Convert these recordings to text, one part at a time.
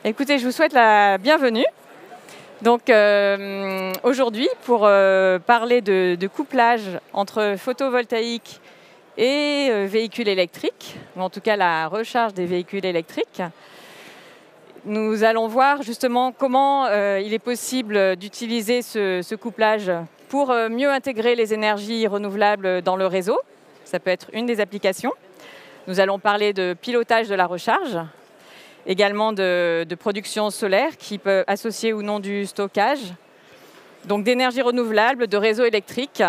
Écoutez, je vous souhaite la bienvenue. Donc aujourd'hui, pour parler de couplage entre photovoltaïque et véhicules électriques, ou en tout cas la recharge des véhicules électriques, nous allons voir justement comment il est possible d'utiliser ce couplage pour mieux intégrer les énergies renouvelables dans le réseau. Ça peut être une des applications. Nous allons parler de pilotage de la recharge, également de production solaire qui peut associer ou non du stockage, donc d'énergie renouvelable, de réseau électrique.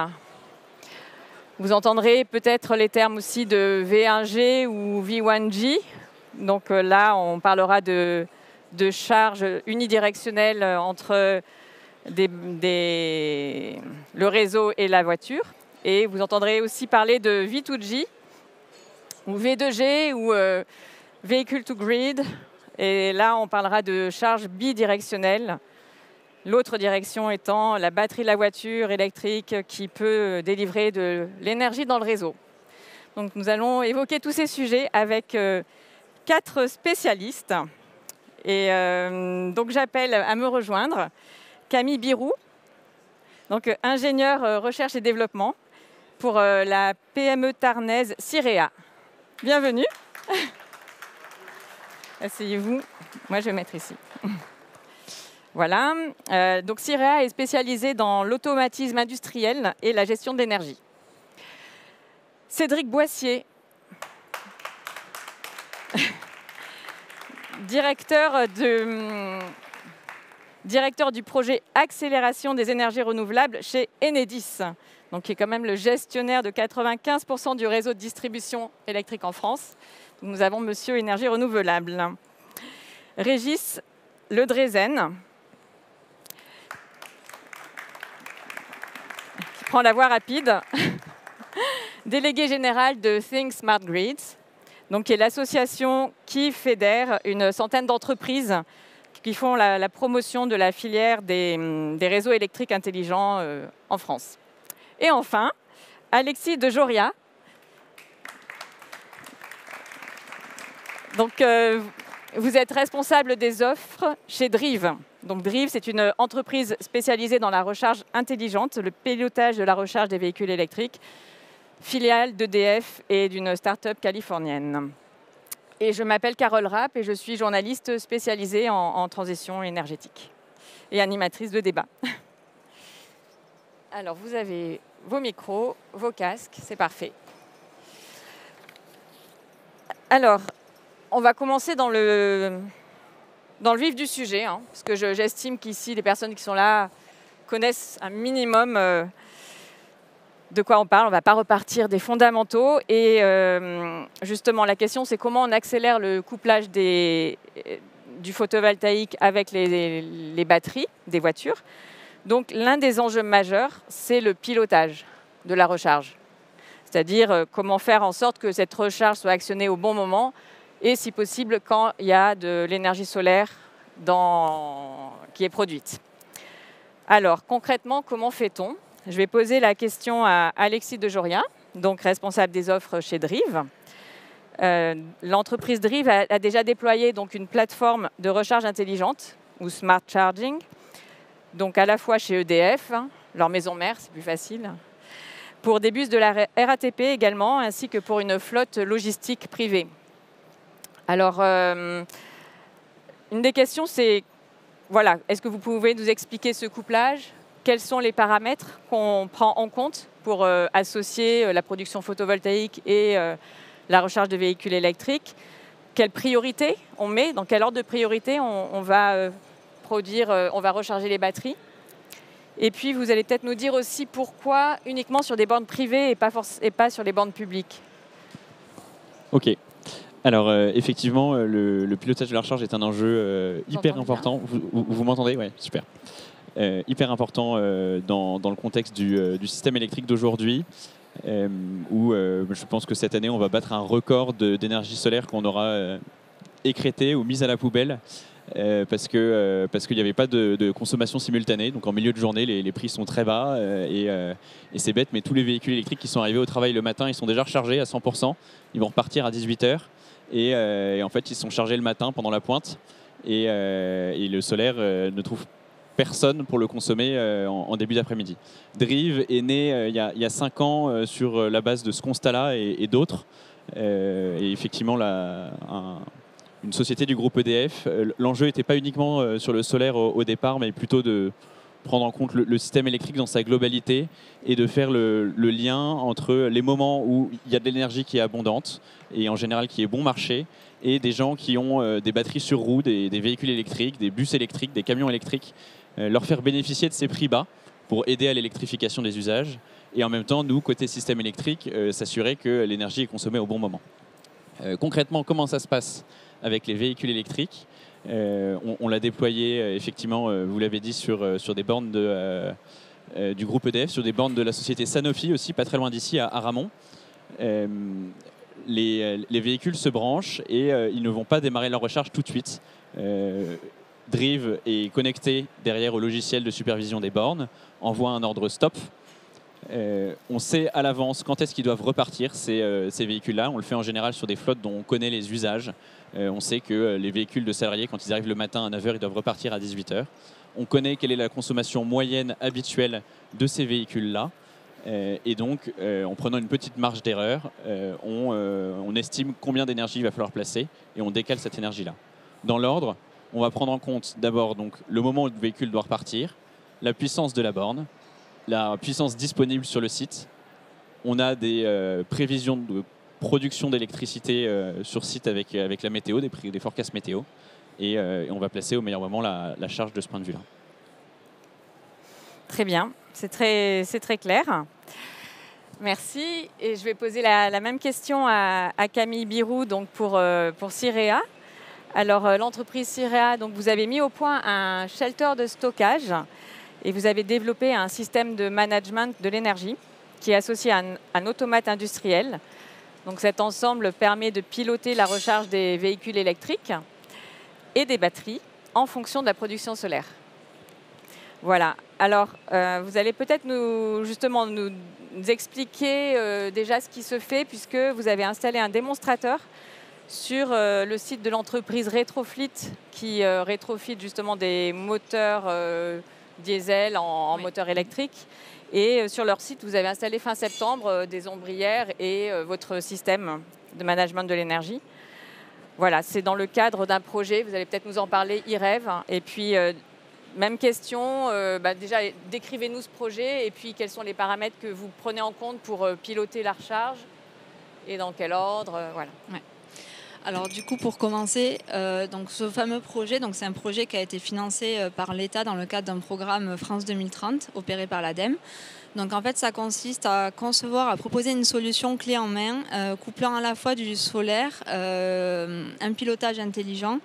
Vous entendrez peut-être les termes aussi de V1G ou V1G. Donc là, on parlera de charge unidirectionnelle entre le réseau et la voiture. Et vous entendrez aussi parler de V2G ou V2G ou Vehicle to Grid. Et là, on parlera de charge bidirectionnelle. L'autre direction étant la batterie de la voiture électrique qui peut délivrer de l'énergie dans le réseau. Donc nous allons évoquer tous ces sujets avec 4 spécialistes. Et donc j'appelle à me rejoindre Camille Birou, donc ingénieure recherche et développement pour la PME tarnaise Cirea. Bienvenue. Asseyez-vous. Moi, je vais mettre ici. Voilà. Donc Cirea est spécialisée dans l'automatisme industriel et la gestion de l'énergie. Cédric Boissier, directeur du projet Accélération des énergies renouvelables chez Enedis, donc qui est quand même le gestionnaire de 95% du réseau de distribution électrique en France. Nous avons Monsieur Énergie Renouvelable. Régis Ledrezen, qui prend la voie rapide, délégué général de Think Smart Grids, donc qui est l'association qui fédère une centaine d'entreprises qui font la promotion de la filière des réseaux électriques intelligents en France. Et enfin, Alexis de Joria. Donc, vous êtes responsable des offres chez Drive. Donc, Drive, c'est une entreprise spécialisée dans la recharge intelligente, le pilotage de la recharge des véhicules électriques, filiale d'EDF et d'une start-up californienne. Et je m'appelle Carole Rapp et je suis journaliste spécialisée en transition énergétique et animatrice de débat. Alors, vous avez vos micros, vos casques, c'est parfait. Alors, on va commencer dans le vif du sujet, hein, parce que j'estime qu'ici, les personnes qui sont là connaissent un minimum de quoi on parle. On ne va pas repartir des fondamentaux. Et justement, la question, c'est comment on accélère le couplage du photovoltaïque avec les batteries des voitures. Donc, l'un des enjeux majeurs, c'est le pilotage de la recharge. C'est-à-dire comment faire en sorte que cette recharge soit actionnée au bon moment et, si possible, quand il y a de l'énergie solaire qui est produite. Alors, concrètement, comment fait-on ? Je vais poser la question à Alexis de Joria, donc responsable des offres chez Drive. L'entreprise Drive a déjà déployé donc, une plateforme de recharge intelligente, ou Smart Charging, donc à la fois chez EDF, hein, leur maison mère, c'est plus facile, pour des bus de la RATP également, ainsi que pour une flotte logistique privée. Alors, une des questions, c'est, voilà, est-ce que vous pouvez nous expliquer ce couplage ? Quels sont les paramètres qu'on prend en compte pour associer la production photovoltaïque et la recharge de véhicules électriques ? Quelles priorités on met ? Dans quel ordre de priorité on va recharger les batteries ? Et puis, vous allez peut-être nous dire aussi pourquoi uniquement sur des bornes privées et pas sur les bornes publiques. Ok. Alors, effectivement, le pilotage de la recharge est un enjeu hyper important. Vous m'entendez ? Oui, super. Hyper important dans le contexte du système électrique d'aujourd'hui, où je pense que cette année, on va battre un record d'énergie solaire qu'on aura écrété ou mise à la poubelle. Parce qu'il n'y avait pas de consommation simultanée. Donc en milieu de journée, les prix sont très bas et c'est bête, mais tous les véhicules électriques qui sont arrivés au travail le matin, ils sont déjà rechargés à 100%. Ils vont repartir à 18h et en fait, ils sont chargés le matin pendant la pointe. et le solaire ne trouve personne pour le consommer en début d'après-midi. Drive est né il y a 5 ans sur la base de ce constat-là et d'autres. Et effectivement, une société du groupe EDF, l'enjeu n'était pas uniquement sur le solaire au départ, mais plutôt de prendre en compte le système électrique dans sa globalité et de faire le lien entre les moments où il y a de l'énergie qui est abondante et en général qui est bon marché, et des gens qui ont des batteries sur roue, des véhicules électriques, des bus électriques, des camions électriques, leur faire bénéficier de ces prix bas pour aider à l'électrification des usages, et en même temps, nous, côté système électrique, s'assurer que l'énergie est consommée au bon moment. Concrètement, comment ça se passe avec les véhicules électriques? On l'a déployé, effectivement, vous l'avez dit, sur des bornes du groupe EDF, sur des bornes de la société Sanofi aussi, pas très loin d'ici, à Ramon. Les véhicules se branchent et ils ne vont pas démarrer leur recharge tout de suite. Drive est connecté derrière au logiciel de supervision des bornes, envoie un ordre stop. On sait à l'avance quand est-ce qu'ils doivent repartir, ces véhicules-là. On le fait en général sur des flottes dont on connaît les usages. On sait que les véhicules de salariés, quand ils arrivent le matin à 9 h, ils doivent repartir à 18 h. On connaît quelle est la consommation moyenne habituelle de ces véhicules-là. Et donc, en prenant une petite marge d'erreur, on estime combien d'énergie il va falloir placer et on décale cette énergie-là. Dans l'ordre, on va prendre en compte d'abord donc, le moment où le véhicule doit repartir, la puissance de la borne, la puissance disponible sur le site. On a des prévisions de production d'électricité sur site avec la météo, des forecasts météo. Et on va placer au meilleur moment la charge de ce point de vue-là. Très bien, c'est très clair. Merci. Et je vais poser la même question à Camille Birou donc pour Cirea. Alors, l'entreprise Cirea, donc vous avez mis au point un shelter de stockage et vous avez développé un système de management de l'énergie qui est associé à un automate industriel. Donc, cet ensemble permet de piloter la recharge des véhicules électriques et des batteries en fonction de la production solaire. Voilà. Alors, vous allez peut-être nous expliquer déjà ce qui se fait puisque vous avez installé un démonstrateur sur le site de l'entreprise Retrofit qui rétrofit justement des moteurs diesel en Oui. moteur électrique. Et sur leur site, vous avez installé fin septembre des ombrières et votre système de management de l'énergie. Voilà, c'est dans le cadre d'un projet, vous allez peut-être nous en parler, IREV. Et puis, même question, déjà décrivez-nous ce projet et puis quels sont les paramètres que vous prenez en compte pour piloter la recharge et dans quel ordre, voilà. Ouais. Alors du coup, pour commencer, donc ce fameux projet, c'est un projet qui a été financé par l'État dans le cadre d'un programme France 2030 opéré par l'ADEME. Donc en fait, ça consiste à proposer une solution clé en main, couplant à la fois du solaire, un pilotage intelligent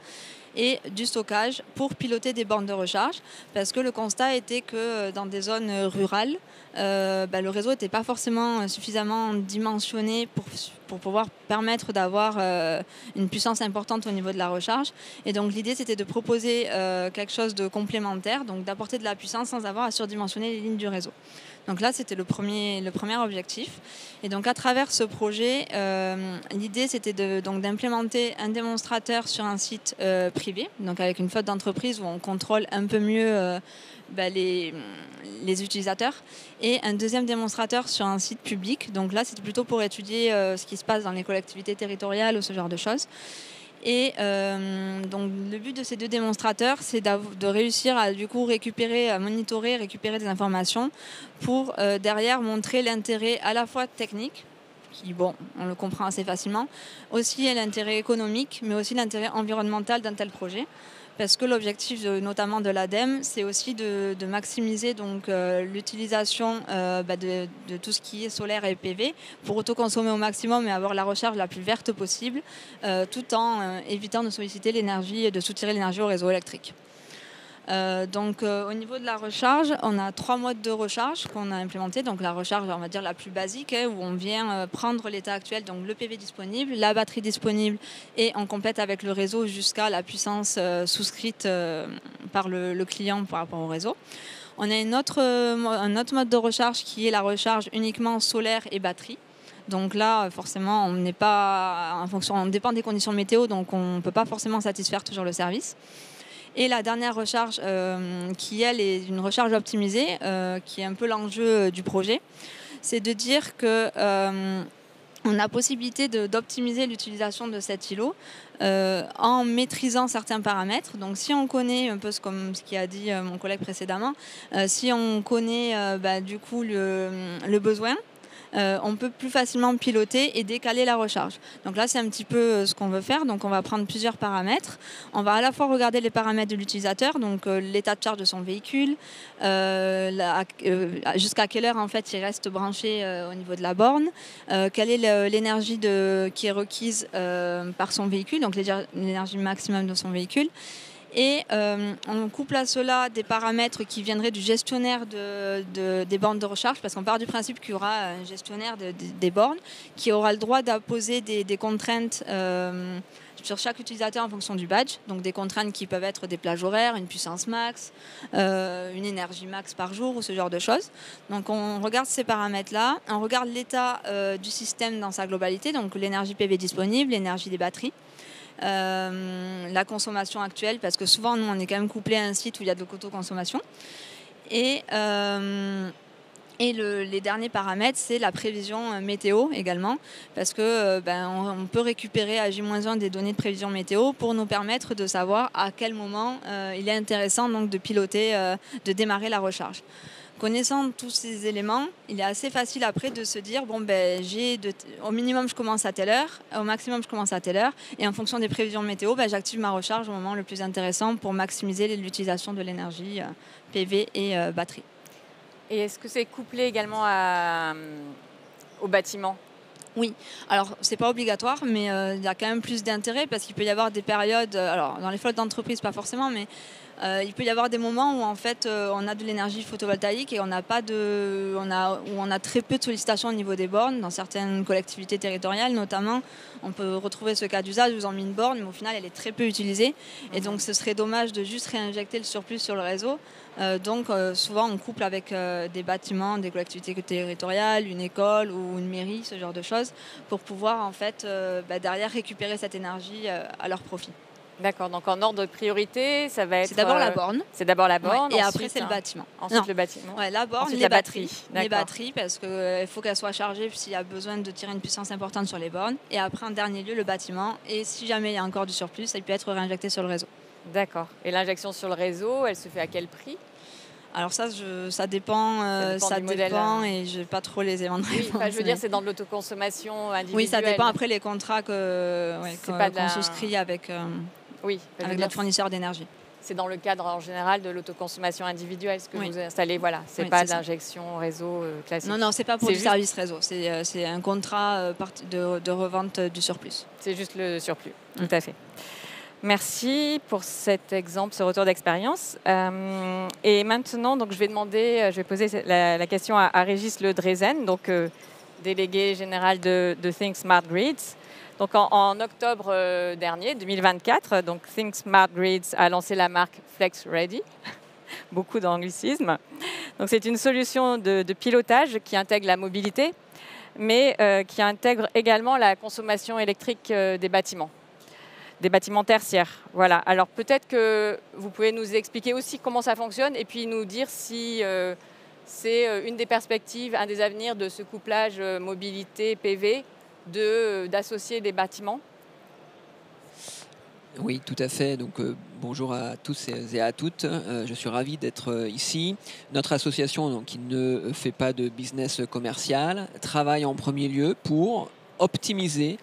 et du stockage pour piloter des bornes de recharge, parce que le constat était que dans des zones rurales, le réseau n'était pas forcément suffisamment dimensionné pour pouvoir permettre d'avoir une puissance importante au niveau de la recharge. Et donc l'idée, c'était de proposer quelque chose de complémentaire, donc d'apporter de la puissance sans avoir à surdimensionner les lignes du réseau. Donc là, c'était le premier objectif. Et donc à travers ce projet, l'idée, c'était d'implémenter un démonstrateur sur un site privé, donc avec une flotte d'entreprises où on contrôle un peu mieux les utilisateurs, et un deuxième démonstrateur sur un site public. Donc là, c'était plutôt pour étudier ce qui se passe dans les collectivités territoriales ou ce genre de choses. Et donc le but de ces deux démonstrateurs, c'est de réussir à du coup monitorer, récupérer des informations pour derrière montrer l'intérêt à la fois technique, qui, on le comprend assez facilement, aussi l'intérêt économique, mais aussi l'intérêt environnemental d'un tel projet. Parce que l'objectif notamment de l'ADEME, c'est aussi de maximiser l'utilisation de tout ce qui est solaire et PV pour autoconsommer au maximum et avoir la recharge la plus verte possible, tout en évitant de solliciter l'énergie et de soutirer l'énergie au réseau électrique. Au niveau de la recharge, on a 3 modes de recharge qu'on a implémentés. Donc la recharge, on va dire la plus basique, où on vient prendre l'état actuel, donc le PV disponible, la batterie disponible, et on complète avec le réseau jusqu'à la puissance souscrite par le client par rapport au réseau. On a un autre mode de recharge qui est la recharge uniquement solaire et batterie. Donc là, forcément, on n'est pas en fonction, on dépend des conditions météo, donc on ne peut pas forcément satisfaire toujours le service. Et la dernière recharge, qui elle est une recharge optimisée, qui est un peu l'enjeu du projet, c'est de dire que on a possibilité d'optimiser l'utilisation de cet îlot en maîtrisant certains paramètres. Donc si on connaît un peu ce qu'a dit mon collègue précédemment, si on connaît du coup le besoin, on peut plus facilement piloter et décaler la recharge. Donc là, c'est un petit peu ce qu'on veut faire. Donc on va prendre plusieurs paramètres. On va à la fois regarder les paramètres de l'utilisateur, donc l'état de charge de son véhicule, jusqu'à quelle heure en fait il reste branché au niveau de la borne, quelle est l'énergie qui est requise par son véhicule, donc l'énergie maximum de son véhicule. Et on couple à cela des paramètres qui viendraient du gestionnaire des bornes de recharge, parce qu'on part du principe qu'il y aura un gestionnaire des bornes qui aura le droit d'imposer des contraintes sur chaque utilisateur en fonction du badge. Donc des contraintes qui peuvent être des plages horaires, une puissance max, une énergie max par jour ou ce genre de choses. Donc on regarde ces paramètres-là, on regarde l'état du système dans sa globalité, donc l'énergie PV disponible, l'énergie des batteries. La consommation actuelle, parce que souvent nous on est quand même couplé à un site où il y a de l'autoconsommation, et les derniers paramètres, c'est la prévision météo également, parce que on peut récupérer à J-1 des données de prévision météo pour nous permettre de savoir à quel moment il est intéressant donc de piloter, de démarrer la recharge. Connaissant tous ces éléments, il est assez facile après de se dire au minimum je commence à telle heure, au maximum je commence à telle heure, et en fonction des prévisions météo, j'active ma recharge au moment le plus intéressant pour maximiser l'utilisation de l'énergie PV et batterie. Et est-ce que c'est couplé également au bâtiment ? Oui, alors c'est pas obligatoire, mais il y a quand même plus d'intérêt parce qu'il peut y avoir des périodes, alors dans les flottes d'entreprise pas forcément, mais il peut y avoir des moments où en fait on a de l'énergie photovoltaïque et où on a très peu de sollicitations au niveau des bornes. Dans certaines collectivités territoriales notamment, on peut retrouver ce cas d'usage où ils ont mis une borne, mais au final elle est très peu utilisée. Et donc ce serait dommage de juste réinjecter le surplus sur le réseau. Donc souvent on couple avec des bâtiments, des collectivités territoriales, une école ou une mairie, ce genre de choses, pour pouvoir en fait derrière récupérer cette énergie à leur profit. D'accord, donc en ordre de priorité, ça va être... C'est d'abord la borne. C'est d'abord la borne, et après c'est le bâtiment. Ensuite le bâtiment. Ouais, la borne, ensuite, les batteries. Les batteries, parce qu'il faut qu'elles soient chargées s'il y a besoin de tirer une puissance importante sur les bornes. Et après, en dernier lieu, le bâtiment. Et si jamais il y a encore du surplus, ça peut être réinjecté sur le réseau. D'accord. Et l'injection sur le réseau, elle se fait à quel prix ? Alors ça dépend et je n'ai pas trop les éléments de réponse. Oui, je veux dire, c'est dans de l'autoconsommation individuelle. Oui, ça dépend après les contrats qu'on souscrit avec notre fournisseur d'énergie. C'est dans le cadre en général de l'autoconsommation individuelle, ce que vous installez. Voilà, c'est pas de l'injection réseau classique. Non, c'est pas pour du service réseau. C'est un contrat de revente du surplus. C'est juste le surplus, tout à fait. Merci pour cet exemple, ce retour d'expérience. Et maintenant, donc, je vais poser la question à Régis Le Drezen, donc délégué général de Think Smart Grids. Donc en octobre dernier, 2024, donc Think Smart Grids a lancé la marque Flex Ready. Beaucoup d'anglicisme. Donc c'est une solution de pilotage qui intègre la mobilité, mais qui intègre également la consommation électrique des bâtiments tertiaires. Voilà. Alors peut-être que vous pouvez nous expliquer aussi comment ça fonctionne et puis nous dire si c'est une des perspectives, un des avenirs de ce couplage mobilité PV d'associer des bâtiments. Oui, tout à fait. Donc, bonjour à tous et à toutes. Je suis ravi d'être ici. Notre association, donc, qui ne fait pas de business commercial, travaille en premier lieu pour optimiser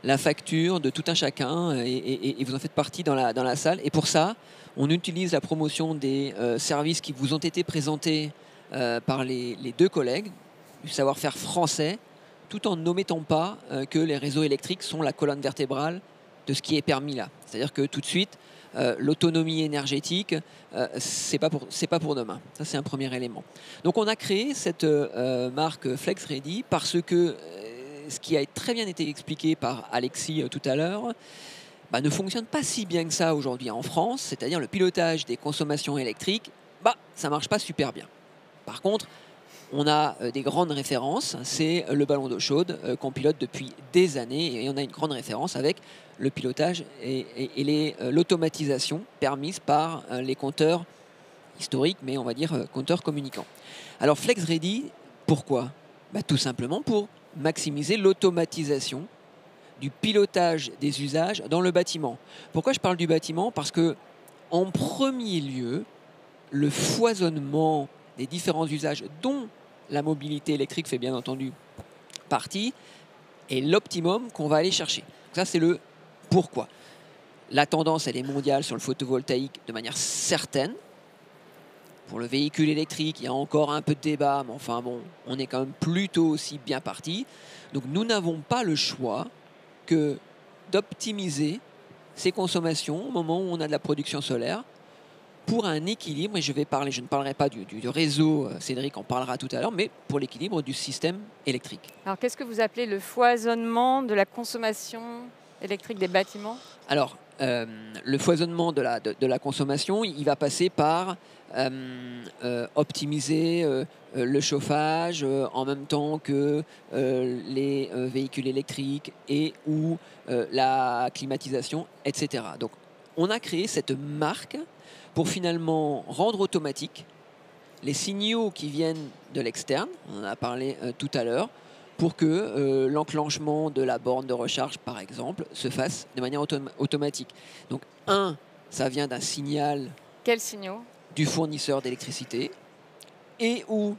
la facture de tout un chacun et vous en faites partie dans la salle. Et pour ça, on utilise la promotion des services qui vous ont été présentés par les deux collègues, du savoir-faire français, tout en n'omettant pas que les réseaux électriques sont la colonne vertébrale de ce qui est permis là. C'est-à-dire que tout de suite, l'autonomie énergétique, c'est pas pour demain. Ça, c'est un premier élément. Donc, on a créé cette marque Flex Ready parce que ce qui a très bien été expliqué par Alexis tout à l'heure, ne fonctionne pas si bien que ça aujourd'hui en France. C'est-à-dire le pilotage des consommations électriques, ça marche pas super bien. Par contre, on a des grandes références. C'est le ballon d'eau chaude qu'on pilote depuis des années et on a une grande référence avec le pilotage et l'automatisation permise par les compteurs historiques, mais on va dire compteurs communicants. Alors FlexReady, pourquoi? Tout simplement pour maximiser l'automatisation du pilotage des usages dans le bâtiment. Pourquoi je parle du bâtiment? Parce que en premier lieu, le foisonnement des différents usages dont la mobilité électrique fait bien entendu partie est l'optimum qu'on va aller chercher. Donc ça, c'est le pourquoi. La tendance, elle est mondiale sur le photovoltaïque de manière certaine. Pour le véhicule électrique, il y a encore un peu de débat, mais enfin bon, on est quand même plutôt aussi bien parti. Donc nous n'avons pas le choix que d'optimiser ces consommations au moment où on a de la production solaire pour un équilibre, et je ne parlerai pas du réseau, Cédric en parlera tout à l'heure, mais pour l'équilibre du système électrique. Alors qu'est-ce que vous appelez le foisonnement de la consommation électrique des bâtiments? Alors, le foisonnement de la consommation, il va passer par optimiser le chauffage en même temps que les véhicules électriques et ou la climatisation, etc. Donc, on a créé cette marque pour finalement rendre automatique les signaux qui viennent de l'externe, on en a parlé tout à l'heure, pour que l'enclenchement de la borne de recharge, par exemple, se fasse de manière automatique. Donc, ça vient d'un signal. Quels signaux? Du fournisseur d'électricité et ou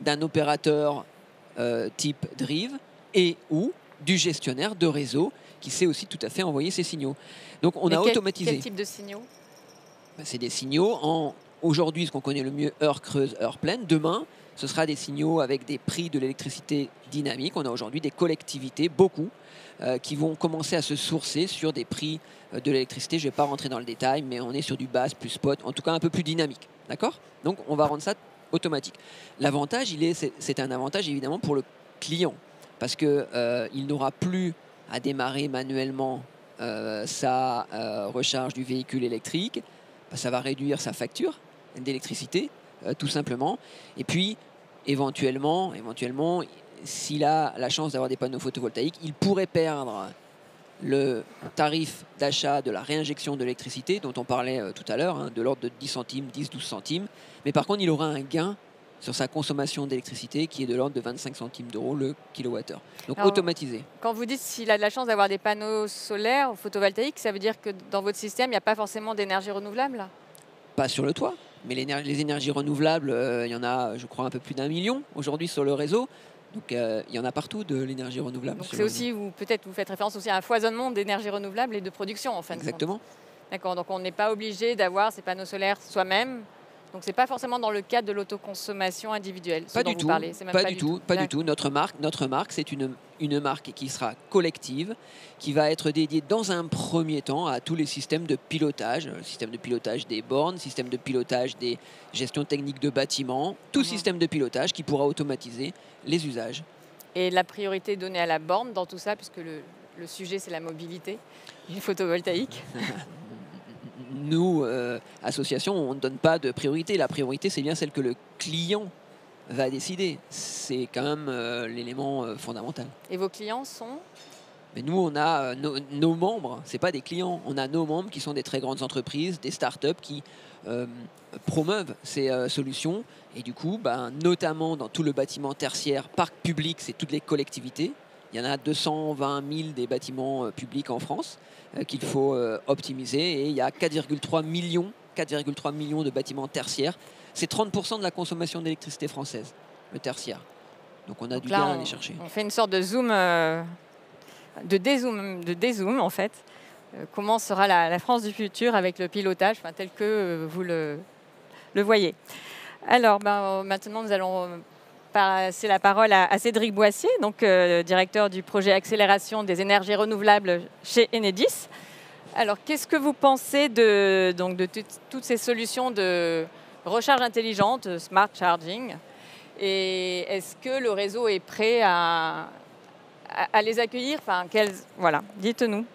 d'un opérateur type Drive et ou du gestionnaire de réseau qui sait aussi tout à fait envoyer ces signaux. Donc, on a automatisé. Quel type de signaux? C'est des signaux aujourd'hui, ce qu'on connaît le mieux, heure creuse, heure pleine. Demain, ce sera des signaux avec des prix de l'électricité dynamiques. On a aujourd'hui des collectivités, beaucoup, qui vont commencer à se sourcer sur des prix de l'électricité. Je ne vais pas rentrer dans le détail, mais on est sur du base plus spot, en tout cas un peu plus dynamique. D'accord? Donc, on va rendre ça automatique. L'avantage, c'est un avantage évidemment pour le client, parce qu'il n'aura plus à démarrer manuellement sa recharge du véhicule électrique. Ça va réduire sa facture d'électricité, tout simplement. Et puis, éventuellement, s'il a la chance d'avoir des panneaux photovoltaïques, il pourrait perdre le tarif d'achat de la réinjection de l'électricité, dont on parlait tout à l'heure, de l'ordre de 10 centimes, 10-12 centimes. Mais par contre, il aura un gain sur sa consommation d'électricité qui est de l'ordre de 25 centimes d'euros le kilowattheure. Donc, alors, automatisé. Quand vous dites s'il a de la chance d'avoir des panneaux solaires ou photovoltaïques, ça veut dire que dans votre système, il n'y a pas forcément d'énergie renouvelable là? Pas sur le toit, mais les énergies renouvelables, il y en a, je crois, un peu plus d'1 million aujourd'hui sur le réseau. Donc, il y en a partout de l'énergie renouvelable. Donc, c'est aussi, peut-être vous faites référence aussi à un foisonnement d'énergie renouvelable et de production, en fin de compte. Exactement. D'accord, donc on n'est pas obligé d'avoir ces panneaux solaires soi-même. Donc, ce n'est pas forcément dans le cadre de l'autoconsommation individuelle. Pas du tout. Pas du tout. Notre marque, c'est une marque qui sera collective, qui va être dédiée dans un premier temps à tous les systèmes de pilotage, le système de pilotage des bornes, système de pilotage des gestions techniques de bâtiments, tout système de pilotage qui pourra automatiser les usages. Et la priorité donnée à la borne dans tout ça, puisque le sujet, c'est la mobilité du photovoltaïque. Nous, association, on ne donne pas de priorité. La priorité, c'est bien celle que le client va décider. C'est quand même l'élément fondamental. Et vos clients sont? Mais nous, on a nos membres, ce n'est pas des clients. On a nos membres qui sont des très grandes entreprises, des startups qui promeuvent ces solutions. Et du coup, notamment dans tout le bâtiment tertiaire, parc public, c'est toutes les collectivités. Il y en a 220 000 des bâtiments publics en France qu'il faut optimiser. Et il y a 4,3 millions de bâtiments tertiaires. C'est 30% de la consommation d'électricité française, le tertiaire. Donc on a du bien à aller chercher. On fait une sorte de zoom, de dézoom en fait. Comment sera la France du futur avec le pilotage, tel que vous le voyez. Alors maintenant, nous allons passer la parole à Cédric Boissier, donc directeur du projet Accélération des énergies renouvelables chez Enedis. Alors, qu'est-ce que vous pensez de toutes ces solutions de recharge intelligente, smart charging? Et est-ce que le réseau est prêt à les accueillir? Voilà, dites-nous.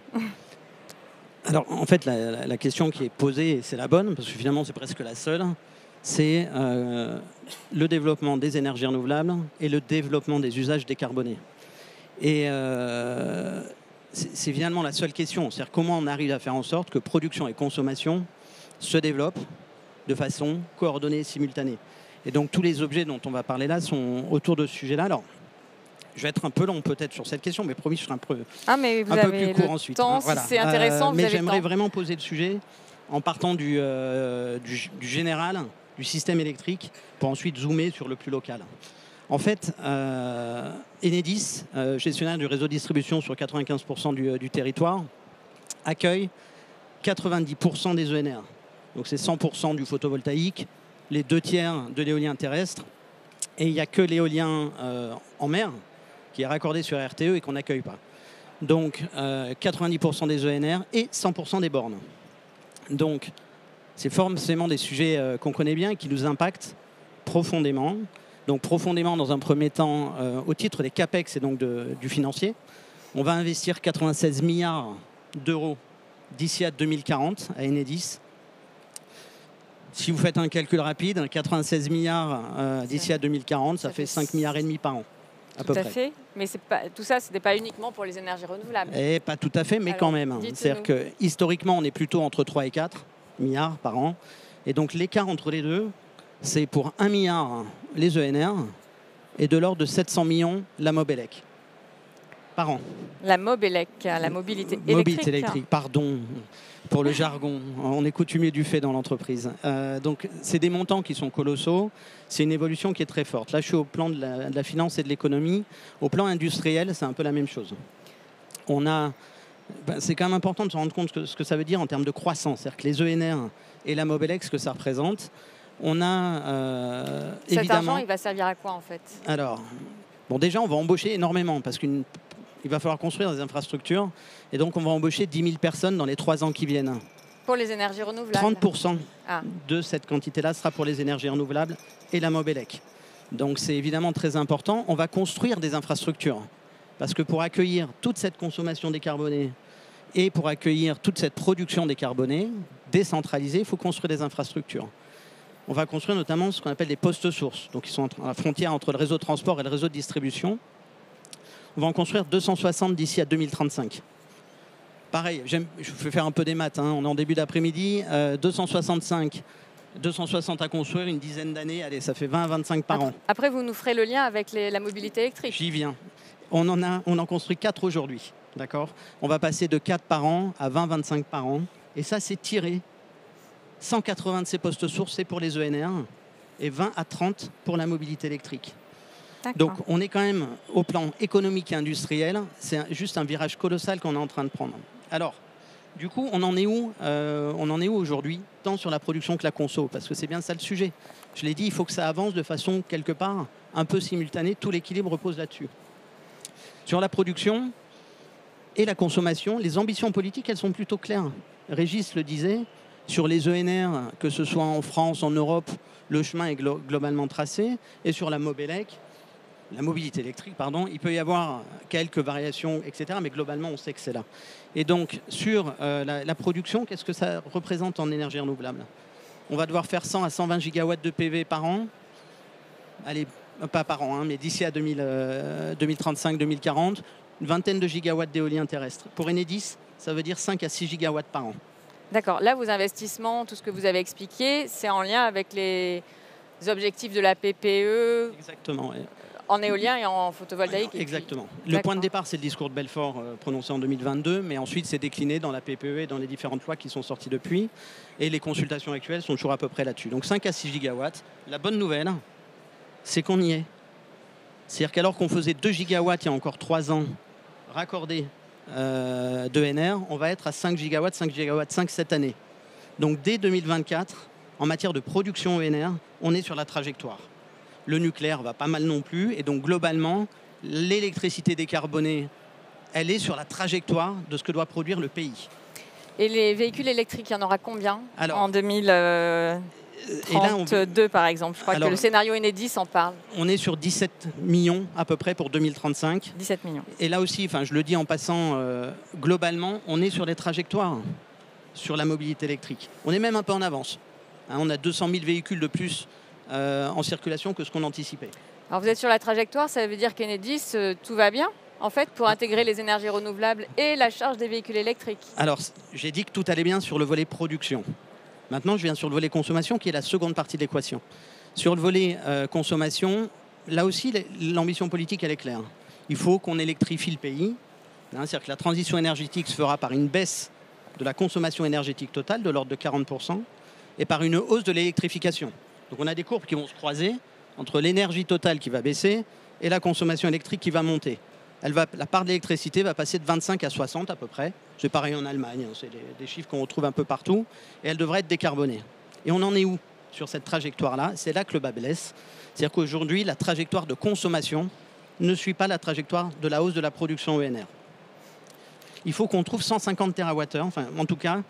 Alors, en fait, la question qui est posée, c'est la bonne, parce que finalement, c'est presque la seule. c'est le développement des énergies renouvelables et le développement des usages décarbonés. Et c'est finalement la seule question, c'est-à-dire comment on arrive à faire en sorte que production et consommation se développent de façon coordonnée et simultanée. Et donc tous les objets dont on va parler là sont autour de ce sujet-là. Alors, je vais être un peu long peut-être sur cette question, mais promis, je serai un peu plus court ensuite. Temps, voilà. Si c'est intéressant, mais j'aimerais vraiment poser le sujet en partant du général, du système électrique, pour ensuite zoomer sur le plus local. En fait, Enedis, gestionnaire du réseau de distribution sur 95% du territoire, accueille 90% des ENR. Donc c'est 100% du photovoltaïque, les 2/3 de l'éolien terrestre, et il n'y a que l'éolien en mer qui est raccordé sur RTE et qu'on n'accueille pas. Donc 90% des ENR et 100% des bornes. Donc c'est forcément des sujets qu'on connaît bien et qui nous impactent profondément. Donc profondément dans un premier temps au titre des CAPEX et donc du financier. On va investir 96 milliards d'euros d'ici à 2040 à Enedis. Si vous faites un calcul rapide, 96 milliards d'ici à 2040, ça fait 5,5 milliards par an. Tout à fait, mais tout ça, ce n'est pas uniquement pour les énergies renouvelables. Et pas tout à fait, mais alors, quand même. C'est-à-dire que historiquement, on est plutôt entre 3 et 4 milliards par an. Et donc l'écart entre les deux, c'est pour 1 milliard les ENR et de l'ordre de 700 millions la Mobelec par an. La Mobelec, la mobilité électrique. Mobilité électrique, pardon pour le jargon. On est coutumier du fait dans l'entreprise. Donc c'est des montants qui sont colossaux. C'est une évolution qui est très forte. Là, je suis au plan de la finance et de l'économie. Au plan industriel, c'est un peu la même chose. C'est quand même important de se rendre compte de ce que ça veut dire en termes de croissance. C'est-à-dire que les ENR et la Mobelec, ce que ça représente, on a Cet évidemment... argent, il va servir à quoi en fait? Alors, bon, déjà, on va embaucher énormément parce qu'il va falloir construire des infrastructures. Et donc, on va embaucher 10 000 personnes dans les 3 ans qui viennent. Pour les énergies renouvelables? 30% de cette quantité-là sera pour les énergies renouvelables et la Mobelec. Donc, c'est évidemment très important. On va construire des infrastructures. Parce que pour accueillir toute cette consommation décarbonée et pour accueillir toute cette production décarbonée, décentralisée, il faut construire des infrastructures. On va construire notamment ce qu'on appelle des postes sources, donc ils sont à la frontière entre le réseau de transport et le réseau de distribution. On va en construire 260 d'ici à 2035. Pareil, je vais faire un peu des maths, hein. On est en début d'après-midi, 260 à construire, une dizaine d'années, allez, ça fait 20 à 25 par an. Après, vous nous ferez le lien avec la mobilité électrique. J'y viens. On en construit 4 aujourd'hui, d'accord? On va passer de 4 par an à 20-25 par an, et ça, c'est tiré. 180 de ces postes sources, c'est pour les ENR et 20 à 30 pour la mobilité électrique. Donc on est quand même au plan économique et industriel, c'est juste un virage colossal qu'on est en train de prendre. Alors, du coup, on en est où aujourd'hui, tant sur la production que la conso? Parce que c'est bien ça le sujet. Je l'ai dit, il faut que ça avance de façon quelque part un peu simultanée, tout l'équilibre repose là-dessus. Sur la production et la consommation, les ambitions politiques, elles sont plutôt claires. Régis le disait, sur les ENR, que ce soit en France, en Europe, le chemin est globalement tracé. Et sur la Mobelec, la mobilité électrique, pardon, il peut y avoir quelques variations, etc. Mais globalement, on sait que c'est là. Et donc, sur la production, qu'est-ce que ça représente en énergie renouvelable? On va devoir faire 100 à 120 gigawatts de PV par an. Allez, pas par an, hein, mais d'ici à 2035-2040, une vingtaine de gigawatts d'éolien terrestre. Pour Enedis, ça veut dire 5 à 6 gigawatts par an. D'accord. Là, vos investissements, tout ce que vous avez expliqué, c'est en lien avec les objectifs de la PPE. Exactement. Ouais. En éolien et en photovoltaïque. Exactement. Le point de départ, c'est le discours de Belfort prononcé en 2022, mais ensuite, c'est décliné dans la PPE et dans les différentes lois qui sont sorties depuis. Et les consultations actuelles sont toujours à peu près là-dessus. Donc 5 à 6 gigawatts. La bonne nouvelle, c'est qu'on y est. C'est-à-dire qu'alors qu'on faisait 2 gigawatts il y a encore 3 ans, raccordés d'ENR, on va être à 5 gigawatts 5 cette année. Donc dès 2024, en matière de production ENR, on est sur la trajectoire. Le nucléaire va pas mal non plus, et donc globalement, l'électricité décarbonée, elle est sur la trajectoire de ce que doit produire le pays. Et les véhicules électriques, il y en aura combien en 2032 par exemple? Je crois que le scénario Enedis en parle. On est sur 17 millions à peu près pour 2035. 17 millions. Et là aussi, je le dis en passant, globalement, on est sur les trajectoires sur la mobilité électrique. On est même un peu en avance. Hein, on a 200 000 véhicules de plus en circulation que ce qu'on anticipait. Alors vous êtes sur la trajectoire, ça veut dire qu'Enedis, tout va bien en fait pour intégrer les énergies renouvelables et la charge des véhicules électriques. Alors j'ai dit que tout allait bien sur le volet production. Maintenant je viens sur le volet consommation qui est la seconde partie de l'équation. Sur le volet consommation, là aussi l'ambition politique elle est claire. Il faut qu'on électrifie le pays. Hein, c'est-à-dire que la transition énergétique se fera par une baisse de la consommation énergétique totale de l'ordre de 40% et par une hausse de l'électrification. Donc on a des courbes qui vont se croiser entre l'énergie totale qui va baisser et la consommation électrique qui va monter. La part de l'électricité va passer de 25 à 60 à peu près. C'est pareil en Allemagne, hein, c'est des chiffres qu'on retrouve un peu partout. Et elle devrait être décarbonée. Et on en est où sur cette trajectoire-là? C'est là que le bas blesse. C'est-à-dire qu'aujourd'hui, la trajectoire de consommation ne suit pas la trajectoire de la hausse de la production ENR. Il faut qu'on trouve 150 TWh, enfin en tout cas,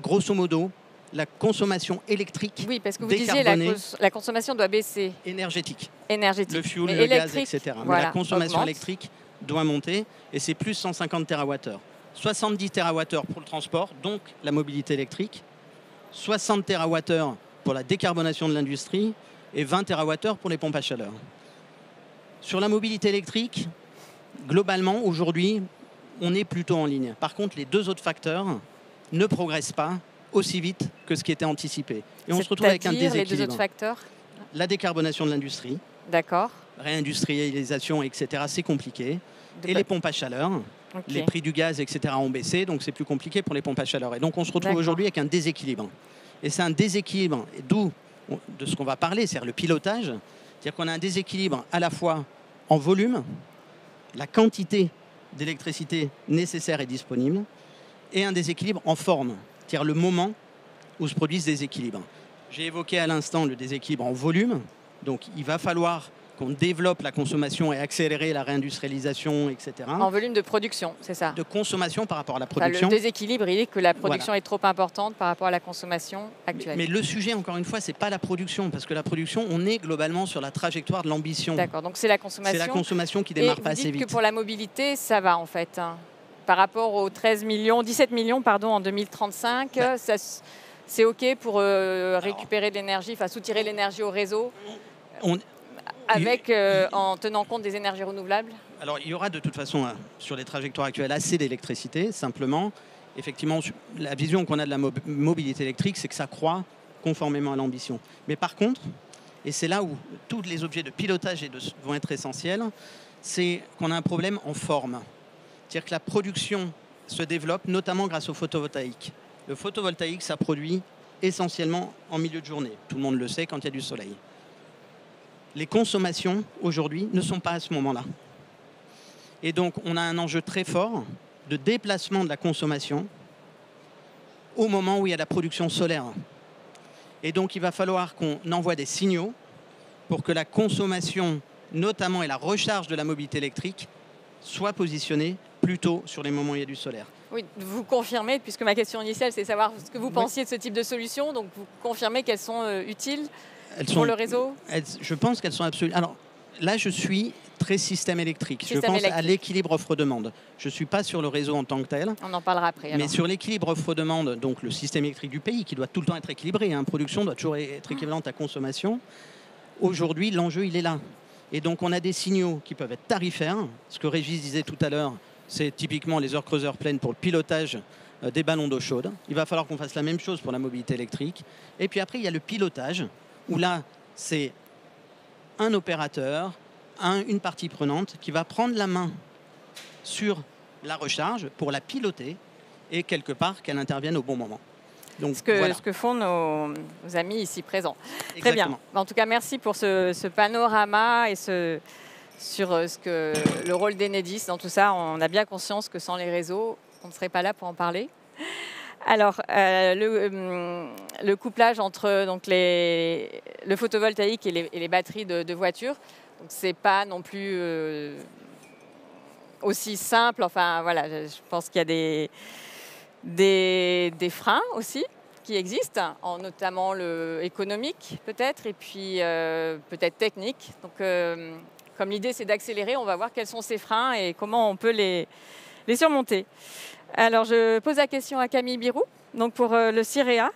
grosso modo, la consommation électrique. Oui, parce que vous disiez la consommation doit baisser. Énergétique. Énergétique. Le fuel, le gaz, etc. Voilà, mais la consommation augmente. électrique doit monter et c'est plus 150 TWh. 70 TWh pour le transport, donc la mobilité électrique. 60 TWh pour la décarbonation de l'industrie et 20 TWh pour les pompes à chaleur. Sur la mobilité électrique, globalement, aujourd'hui, on est plutôt en ligne. Par contre, les deux autres facteurs ne progressent pas aussi vite que ce qui était anticipé. Et on se retrouve avec un déséquilibre. Les deux autres facteurs? La décarbonation de l'industrie. D'accord. Réindustrialisation, etc. C'est compliqué. Et les pompes à chaleur. Okay. Les prix du gaz, etc. ont baissé, donc c'est plus compliqué pour les pompes à chaleur. Et donc on se retrouve aujourd'hui avec un déséquilibre. Et c'est un déséquilibre, d'où de ce qu'on va parler, c'est-à-dire le pilotage. C'est-à-dire qu'on a un déséquilibre à la fois en volume, la quantité d'électricité nécessaire et disponible, et un déséquilibre en forme, c'est-à-dire le moment où se produisent des équilibres. J'ai évoqué à l'instant le déséquilibre en volume, donc il va falloir qu'on développe la consommation et accélérer la réindustrialisation, etc. En volume de production, c'est ça? De consommation par rapport à la production. Le déséquilibre, il est que la production est trop importante par rapport à la consommation actuelle. Mais le sujet, encore une fois, c'est pas la production, parce que la production, on est globalement sur la trajectoire de l'ambition. D'accord, donc c'est la consommation. C'est la consommation qui démarre pas assez vite. Et que pour la mobilité, ça va en fait. Hein. Par rapport aux 17 millions en 2035, c'est OK pour récupérer de l'énergie, enfin soutirer l'énergie au réseau en tenant compte des énergies renouvelables? Alors, il y aura de toute façon, sur les trajectoires actuelles, assez d'électricité. Simplement, effectivement, la vision qu'on a de la mobilité électrique, c'est que ça croît conformément à l'ambition. Mais par contre, et c'est là où tous les objets de pilotage vont être essentiels, c'est qu'on a un problème en forme. C'est-à-dire que la production se développe notamment grâce au photovoltaïque. Le photovoltaïque, ça produit essentiellement en milieu de journée. Tout le monde le sait quand il y a du soleil. Les consommations, aujourd'hui, ne sont pas à ce moment-là. Et donc, on a un enjeu très fort de déplacement de la consommation au moment où il y a la production solaire. Et donc, il va falloir qu'on envoie des signaux pour que la consommation, notamment et la recharge de la mobilité électrique, soit positionnée plutôt sur les moments où il y a du solaire. Oui, vous confirmez, puisque ma question initiale, c'est savoir ce que vous pensiez de ce type de solution. Donc, vous confirmez qu'elles sont utiles pour le réseau? Je pense qu'elles sont absolument... Alors, là, je suis très système électrique. Je pense à l'équilibre offre-demande. Je ne suis pas sur le réseau en tant que tel. On en parlera après. Mais sur l'équilibre offre-demande, donc le système électrique du pays, qui doit tout le temps être équilibré, hein, production doit toujours être équivalente à consommation. Aujourd'hui, l'enjeu, il est là. Et donc, on a des signaux qui peuvent être tarifaires. Ce que Régis disait tout à l'heure, c'est typiquement les heures creuseurs pleines pour le pilotage des ballons d'eau chaude. Il va falloir qu'on fasse la même chose pour la mobilité électrique. Et puis après, il y a le pilotage, où là, c'est un opérateur, une partie prenante, qui va prendre la main sur la recharge pour la piloter et quelque part qu'elle intervienne au bon moment. Donc, ce que font nos amis ici présents. Exactement. Très bien. En tout cas, merci pour ce panorama et sur le rôle d'Enedis dans tout ça. On a bien conscience que sans les réseaux, on ne serait pas là pour en parler. Alors, le couplage entre le photovoltaïque et les batteries de voitures, ce n'est pas non plus aussi simple. Enfin, voilà, je pense qu'il y a des freins aussi qui existent, notamment économique peut-être, et puis peut-être technique. Donc, comme l'idée c'est d'accélérer, on va voir quels sont ces freins et comment on peut les surmonter. Alors, je pose la question à Camille Birou, donc pour le CIREA.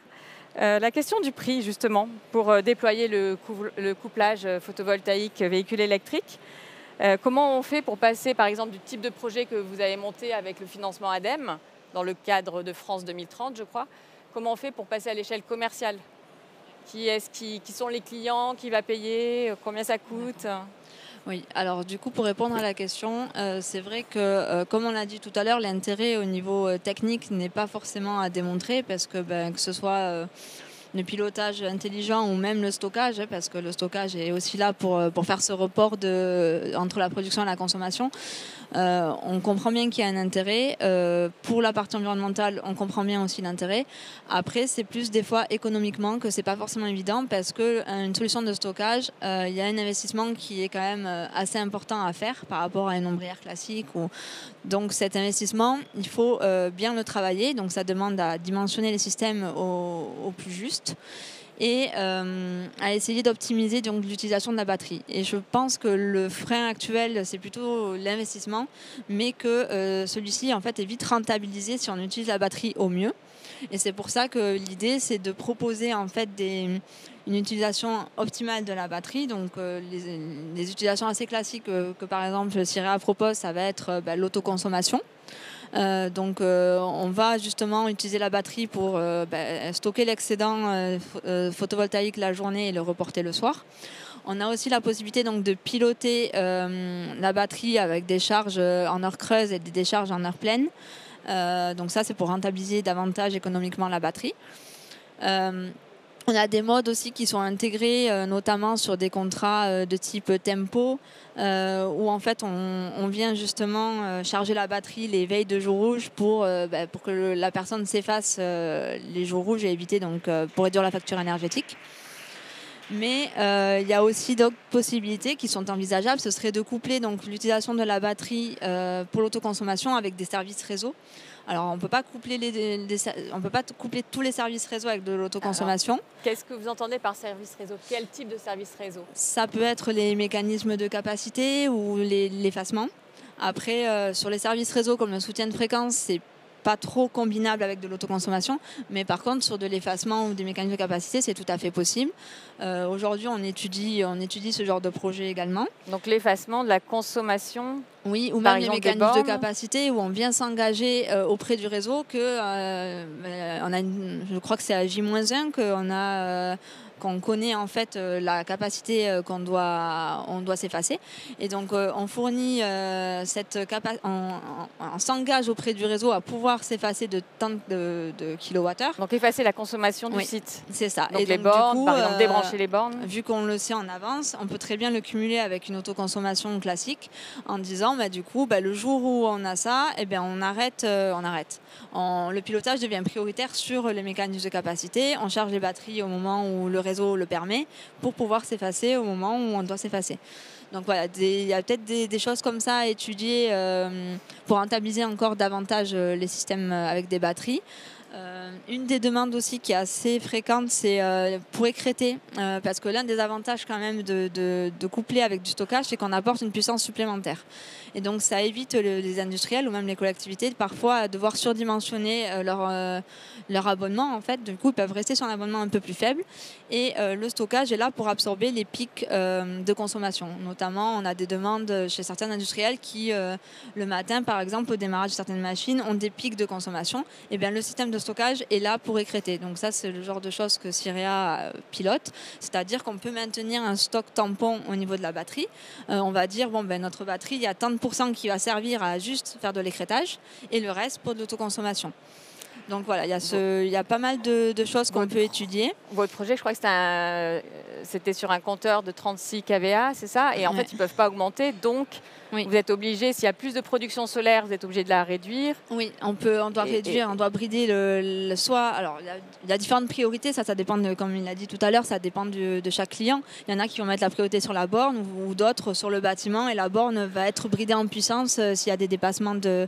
La question du prix, justement, pour déployer le couplage photovoltaïque véhicule électrique. Comment on fait pour passer, par exemple, du type de projet que vous avez monté avec le financement ADEME, dans le cadre de France 2030, je crois, comment on fait pour passer à l'échelle commerciale? Qui sont les clients? Qui va payer? Combien ça coûte? Oui, alors du coup, pour répondre à la question, c'est vrai que, comme on l'a dit tout à l'heure, l'intérêt au niveau technique n'est pas forcément à démontrer parce que, que ce soit le pilotage intelligent ou même le stockage, parce que le stockage est aussi là pour faire ce report entre la production et la consommation. On comprend bien qu'il y a un intérêt. Pour la partie environnementale, on comprend bien aussi l'intérêt. Après, c'est plus des fois économiquement que c'est pas forcément évident parce qu'une solution de stockage, il y a un investissement qui est quand même assez important à faire par rapport à une ombrière classique. Donc cet investissement, il faut bien le travailler. Donc ça demande à dimensionner les systèmes au plus juste et à essayer d'optimiser donc l'utilisation de la batterie. Et je pense que le frein actuel, c'est plutôt l'investissement, mais que celui-ci en fait est vite rentabilisé si on utilise la batterie au mieux. Et c'est pour ça que l'idée, c'est de proposer en fait une utilisation optimale de la batterie. Donc les utilisations assez classiques que par exemple Cirea propose, ça va être l'autoconsommation. On va justement utiliser la batterie pour stocker l'excédent photovoltaïque la journée et le reporter le soir. On a aussi la possibilité donc, de piloter la batterie avec des charges en heure creuse et des décharges en heure pleine. Donc ça, c'est pour rentabiliser davantage économiquement la batterie. On a des modes aussi qui sont intégrés, notamment sur des contrats de type tempo, où en fait on vient justement charger la batterie les veilles de jour rouge pour que la personne s'efface les jours rouges et éviter pour réduire la facture énergétique. Mais il y a aussi d'autres possibilités qui sont envisageables. Ce serait de coupler donc l'utilisation de la batterie pour l'autoconsommation avec des services réseau. Alors on ne peut pas coupler tous les services réseau avec de l'autoconsommation. Qu'est-ce que vous entendez par service réseau? Quel type de service réseau? Ça peut être les mécanismes de capacité ou l'effacement. Après, sur les services réseau comme le soutien de fréquence, c'est pas trop combinable avec de l'autoconsommation, mais par contre sur de l'effacement ou des mécanismes de capacité, c'est tout à fait possible. Aujourd'hui, on étudie ce genre de projet également. Donc l'effacement de la consommation. Oui, ou même les mécanismes de capacité où on vient s'engager auprès du réseau je crois que c'est à J-1 qu'on connaît en fait la capacité on doit s'effacer. Et donc on fournit on s'engage auprès du réseau à pouvoir s'effacer de tant de kilowattheures. Donc effacer la consommation du site. C'est ça. Donc les bornes, par exemple débrancher les bornes. Vu qu'on le sait en avance, on peut très bien le cumuler avec une autoconsommation classique en disant le jour où on a ça, on arrête. Le pilotage devient prioritaire sur les mécanismes de capacité. On charge les batteries au moment où le réseau le permet pour pouvoir s'effacer au moment où on doit s'effacer. Donc voilà, il y a peut-être des choses comme ça à étudier pour rentabiliser encore davantage les systèmes avec des batteries. Une des demandes aussi qui est assez fréquente, c'est pour écréter, parce que l'un des avantages quand même de coupler avec du stockage, c'est qu'on apporte une puissance supplémentaire. Et donc ça évite les industriels ou même les collectivités parfois à devoir surdimensionner leur abonnement. En fait, du coup, ils peuvent rester sur un abonnement un peu plus faible. Et le stockage est là pour absorber les pics de consommation. Notamment, on a des demandes chez certains industriels qui, le matin, par exemple, au démarrage de certaines machines, ont des pics de consommation. Et bien, le système de stockage est là pour écréter. Donc ça, c'est le genre de choses que Cirea pilote. C'est-à-dire qu'on peut maintenir un stock tampon au niveau de la batterie. On va dire, notre batterie, il y a tant de % qui va servir à juste faire de l'écrétage et le reste pour de l'autoconsommation. Donc voilà, il y a pas mal de choses qu'on peut étudier. Votre projet, je crois que c'était sur un compteur de 36 kVA, c'est ça? Et en fait, ils ne peuvent pas augmenter, donc vous êtes obligé, s'il y a plus de production solaire, vous êtes obligé de la réduire. Oui, on doit réduire, on doit brider le soir. Alors, il y a différentes priorités, ça dépend, comme il l'a dit tout à l'heure, ça dépend de chaque client. Il y en a qui vont mettre la priorité sur la borne ou d'autres sur le bâtiment, et la borne va être bridée en puissance s'il y a des dépassements de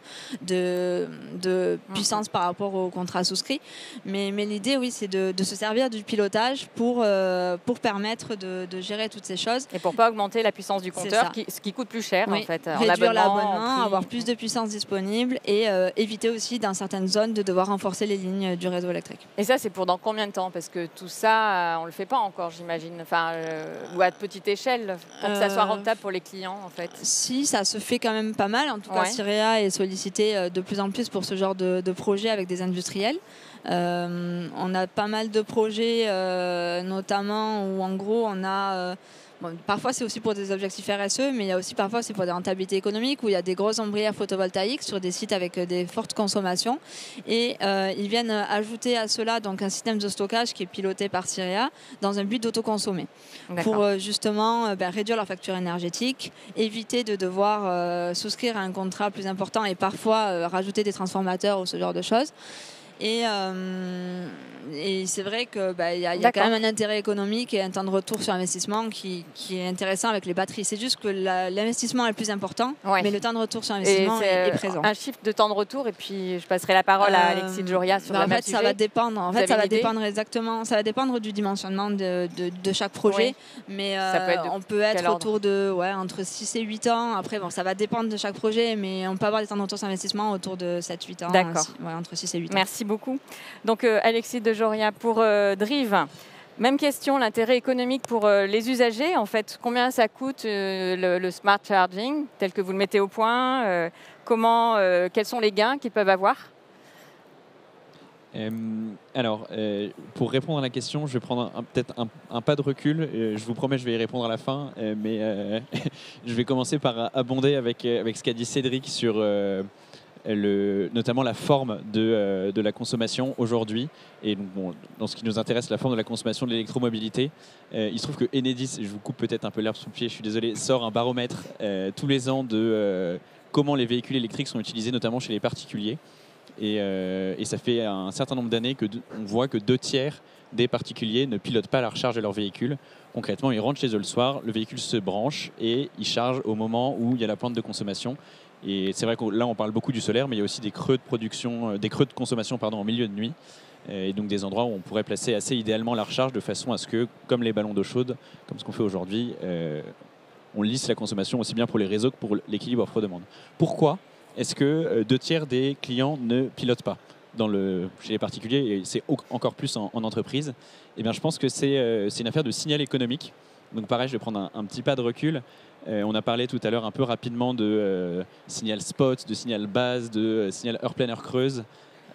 puissance par rapport au contrat souscrit. Mais l'idée, oui, c'est de se servir du pilotage pour permettre de gérer toutes ces choses. Et pour ne pas augmenter la puissance du compteur, ce qui coûte plus cher en fait. Réduire l'abonnement, avoir plus de puissance disponible et éviter aussi dans certaines zones de devoir renforcer les lignes du réseau électrique. Et ça, c'est pour dans combien de temps? Parce que tout ça, on ne le fait pas encore, j'imagine, ou à petite échelle, pour que ça soit rentable pour les clients en fait. Si, ça se fait quand même pas mal. En tout cas, Cyrea est sollicité de plus en plus pour ce genre de projet avec des industriels. On a pas mal de projets, notamment où en gros on a... parfois c'est aussi pour des objectifs RSE, mais il y a aussi parfois c'est pour des rentabilités économiques où il y a des grosses ombrières photovoltaïques sur des sites avec des fortes consommations et ils viennent ajouter à cela donc un système de stockage qui est piloté par Cyrea dans un but d'autoconsommer pour justement réduire leur facture énergétique, éviter de devoir souscrire à un contrat plus important et parfois rajouter des transformateurs ou ce genre de choses. Et c'est vrai qu'il y a quand même un intérêt économique et un temps de retour sur investissement qui est intéressant avec les batteries. C'est juste que l'investissement est le plus important, mais le temps de retour sur investissement est présent. Un chiffre de temps de retour et puis je passerai la parole à Alexis de Joria sur le même sujet. Ça va dépendre. En fait, ça va dépendre exactement. Ça va dépendre du dimensionnement de chaque projet, mais on peut être autour de entre 6 et 8 ans. Après, ça va dépendre de chaque projet, mais on peut avoir des temps de retour sur investissement autour de 7-8 ans. D'accord. Entre 6 et 8 ans. Merci beaucoup. Donc Alexis de Joria pour Drive. Même question, l'intérêt économique pour les usagers. En fait, combien ça coûte le smart charging tel que vous le mettez au point quels sont les gains qu'ils peuvent avoir? Pour répondre à la question, je vais prendre peut-être un pas de recul. Je vous promets, je vais y répondre à la fin. Mais je vais commencer par abonder avec ce qu'a dit Cédric sur... notamment la forme de la consommation aujourd'hui. Et donc, dans ce qui nous intéresse, la forme de la consommation de l'électromobilité. Il se trouve que Enedis, je vous coupe peut-être un peu l'herbe sous le pied, je suis désolé, sort un baromètre tous les ans de comment les véhicules électriques sont utilisés, notamment chez les particuliers. Et ça fait un certain nombre d'années qu'on voit que 2/3 des particuliers ne pilotent pas la recharge de leur véhicule. Concrètement, ils rentrent chez eux le soir, le véhicule se branche et ils chargent au moment où il y a la pointe de consommation. Et c'est vrai que là, on parle beaucoup du solaire, mais il y a aussi des creux de consommation en milieu de nuit. Et donc des endroits où on pourrait placer assez idéalement la recharge de façon à ce que, comme les ballons d'eau chaude, comme ce qu'on fait aujourd'hui, on lisse la consommation aussi bien pour les réseaux que pour l'équilibre offre-demande. Pourquoi est-ce que 2/3 des clients ne pilotent pas chez les particuliers, et c'est encore plus en entreprise? Eh bien, je pense que c'est une affaire de signal économique. Donc pareil, je vais prendre un petit pas de recul. On a parlé tout à l'heure un peu rapidement de signal spot, de signal base, de signal heure pleine, heure creuse,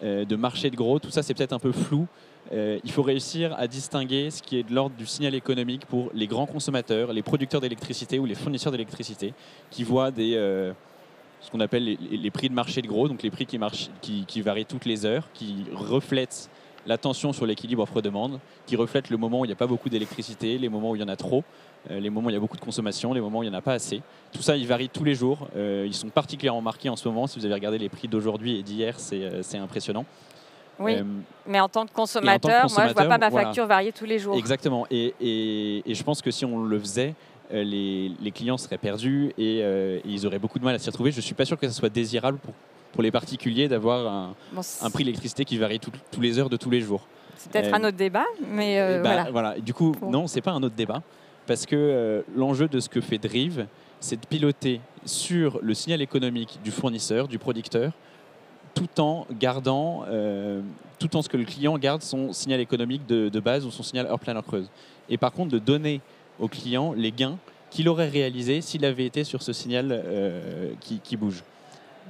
de marché de gros. Tout ça, c'est peut-être un peu flou. Il faut réussir à distinguer ce qui est de l'ordre du signal économique pour les grands consommateurs, les producteurs d'électricité ou les fournisseurs d'électricité qui voient ce qu'on appelle les prix de marché de gros, donc les prix qui varient toutes les heures, qui reflètent la tension sur l'équilibre offre-demande, qui reflètent le moment où il n'y a pas beaucoup d'électricité, les moments où il y en a trop, les moments où il y a beaucoup de consommation, les moments où il n'y en a pas assez. Tout ça, il varie tous les jours. Ils sont particulièrement marqués en ce moment. Si vous avez regardé les prix d'aujourd'hui et d'hier, c'est impressionnant. Oui, mais en tant que consommateur, moi, je ne vois pas ma facture varier tous les jours. Exactement. Et je pense que si on le faisait, les clients seraient perdus et ils auraient beaucoup de mal à s'y retrouver. Je ne suis pas sûr que ce soit désirable pour les particuliers d'avoir un prix d'électricité qui varie tous les heures de tous les jours. C'est peut-être un autre débat, mais voilà. Du coup, non, ce n'est pas un autre débat. Parce que l'enjeu de ce que fait Drive, c'est de piloter sur le signal économique du fournisseur, du producteur, tout en ce que le client garde son signal économique de base ou son signal heure pleine, heure creuse. Et par contre, de donner au client les gains qu'il aurait réalisés s'il avait été sur ce signal qui bouge.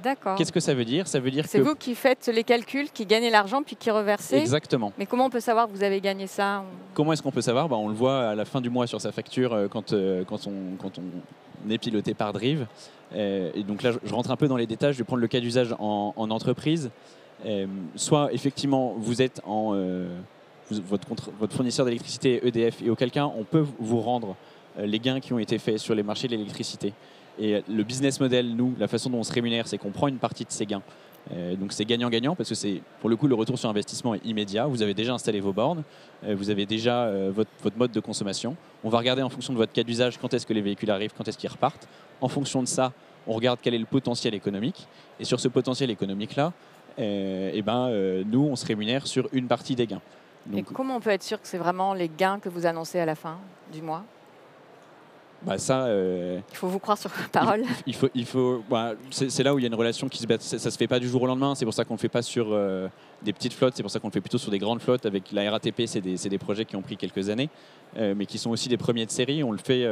D'accord. Qu'est-ce que ça veut dire? Ça veut dire que c'est vous qui faites les calculs, qui gagnez l'argent puis qui reversez. Exactement. Mais comment on peut savoir que vous avez gagné ça? Comment est-ce qu'on peut savoir? On le voit à la fin du mois sur sa facture quand on est piloté par Drive. Et donc là, je rentre un peu dans les détails. Je vais prendre le cas d'usage en entreprise. Soit effectivement, vous êtes votre fournisseur d'électricité EDF, et auquel cas on peut vous rendre les gains qui ont été faits sur les marchés de l'électricité. Et le business model, nous, la façon dont on se rémunère, c'est qu'on prend une partie de ces gains. Donc c'est gagnant-gagnant parce que c'est, pour le coup, le retour sur investissement est immédiat. Vous avez déjà installé vos bornes, vous avez déjà votre mode de consommation. On va regarder en fonction de votre cas d'usage quand est-ce que les véhicules arrivent, quand est-ce qu'ils repartent. En fonction de ça, on regarde quel est le potentiel économique. Et sur ce potentiel économique-là, nous, on se rémunère sur une partie des gains. Et comment on peut être sûr que c'est vraiment les gains que vous annoncez à la fin du mois ? Il faut vous croire sur parole. C'est là où il y a une relation qui se bâtit. Ça ne se fait pas du jour au lendemain. C'est pour ça qu'on ne le fait pas sur des petites flottes. C'est pour ça qu'on le fait plutôt sur des grandes flottes. Avec la RATP, c'est des projets qui ont pris quelques années, mais qui sont aussi des premiers de série. On le fait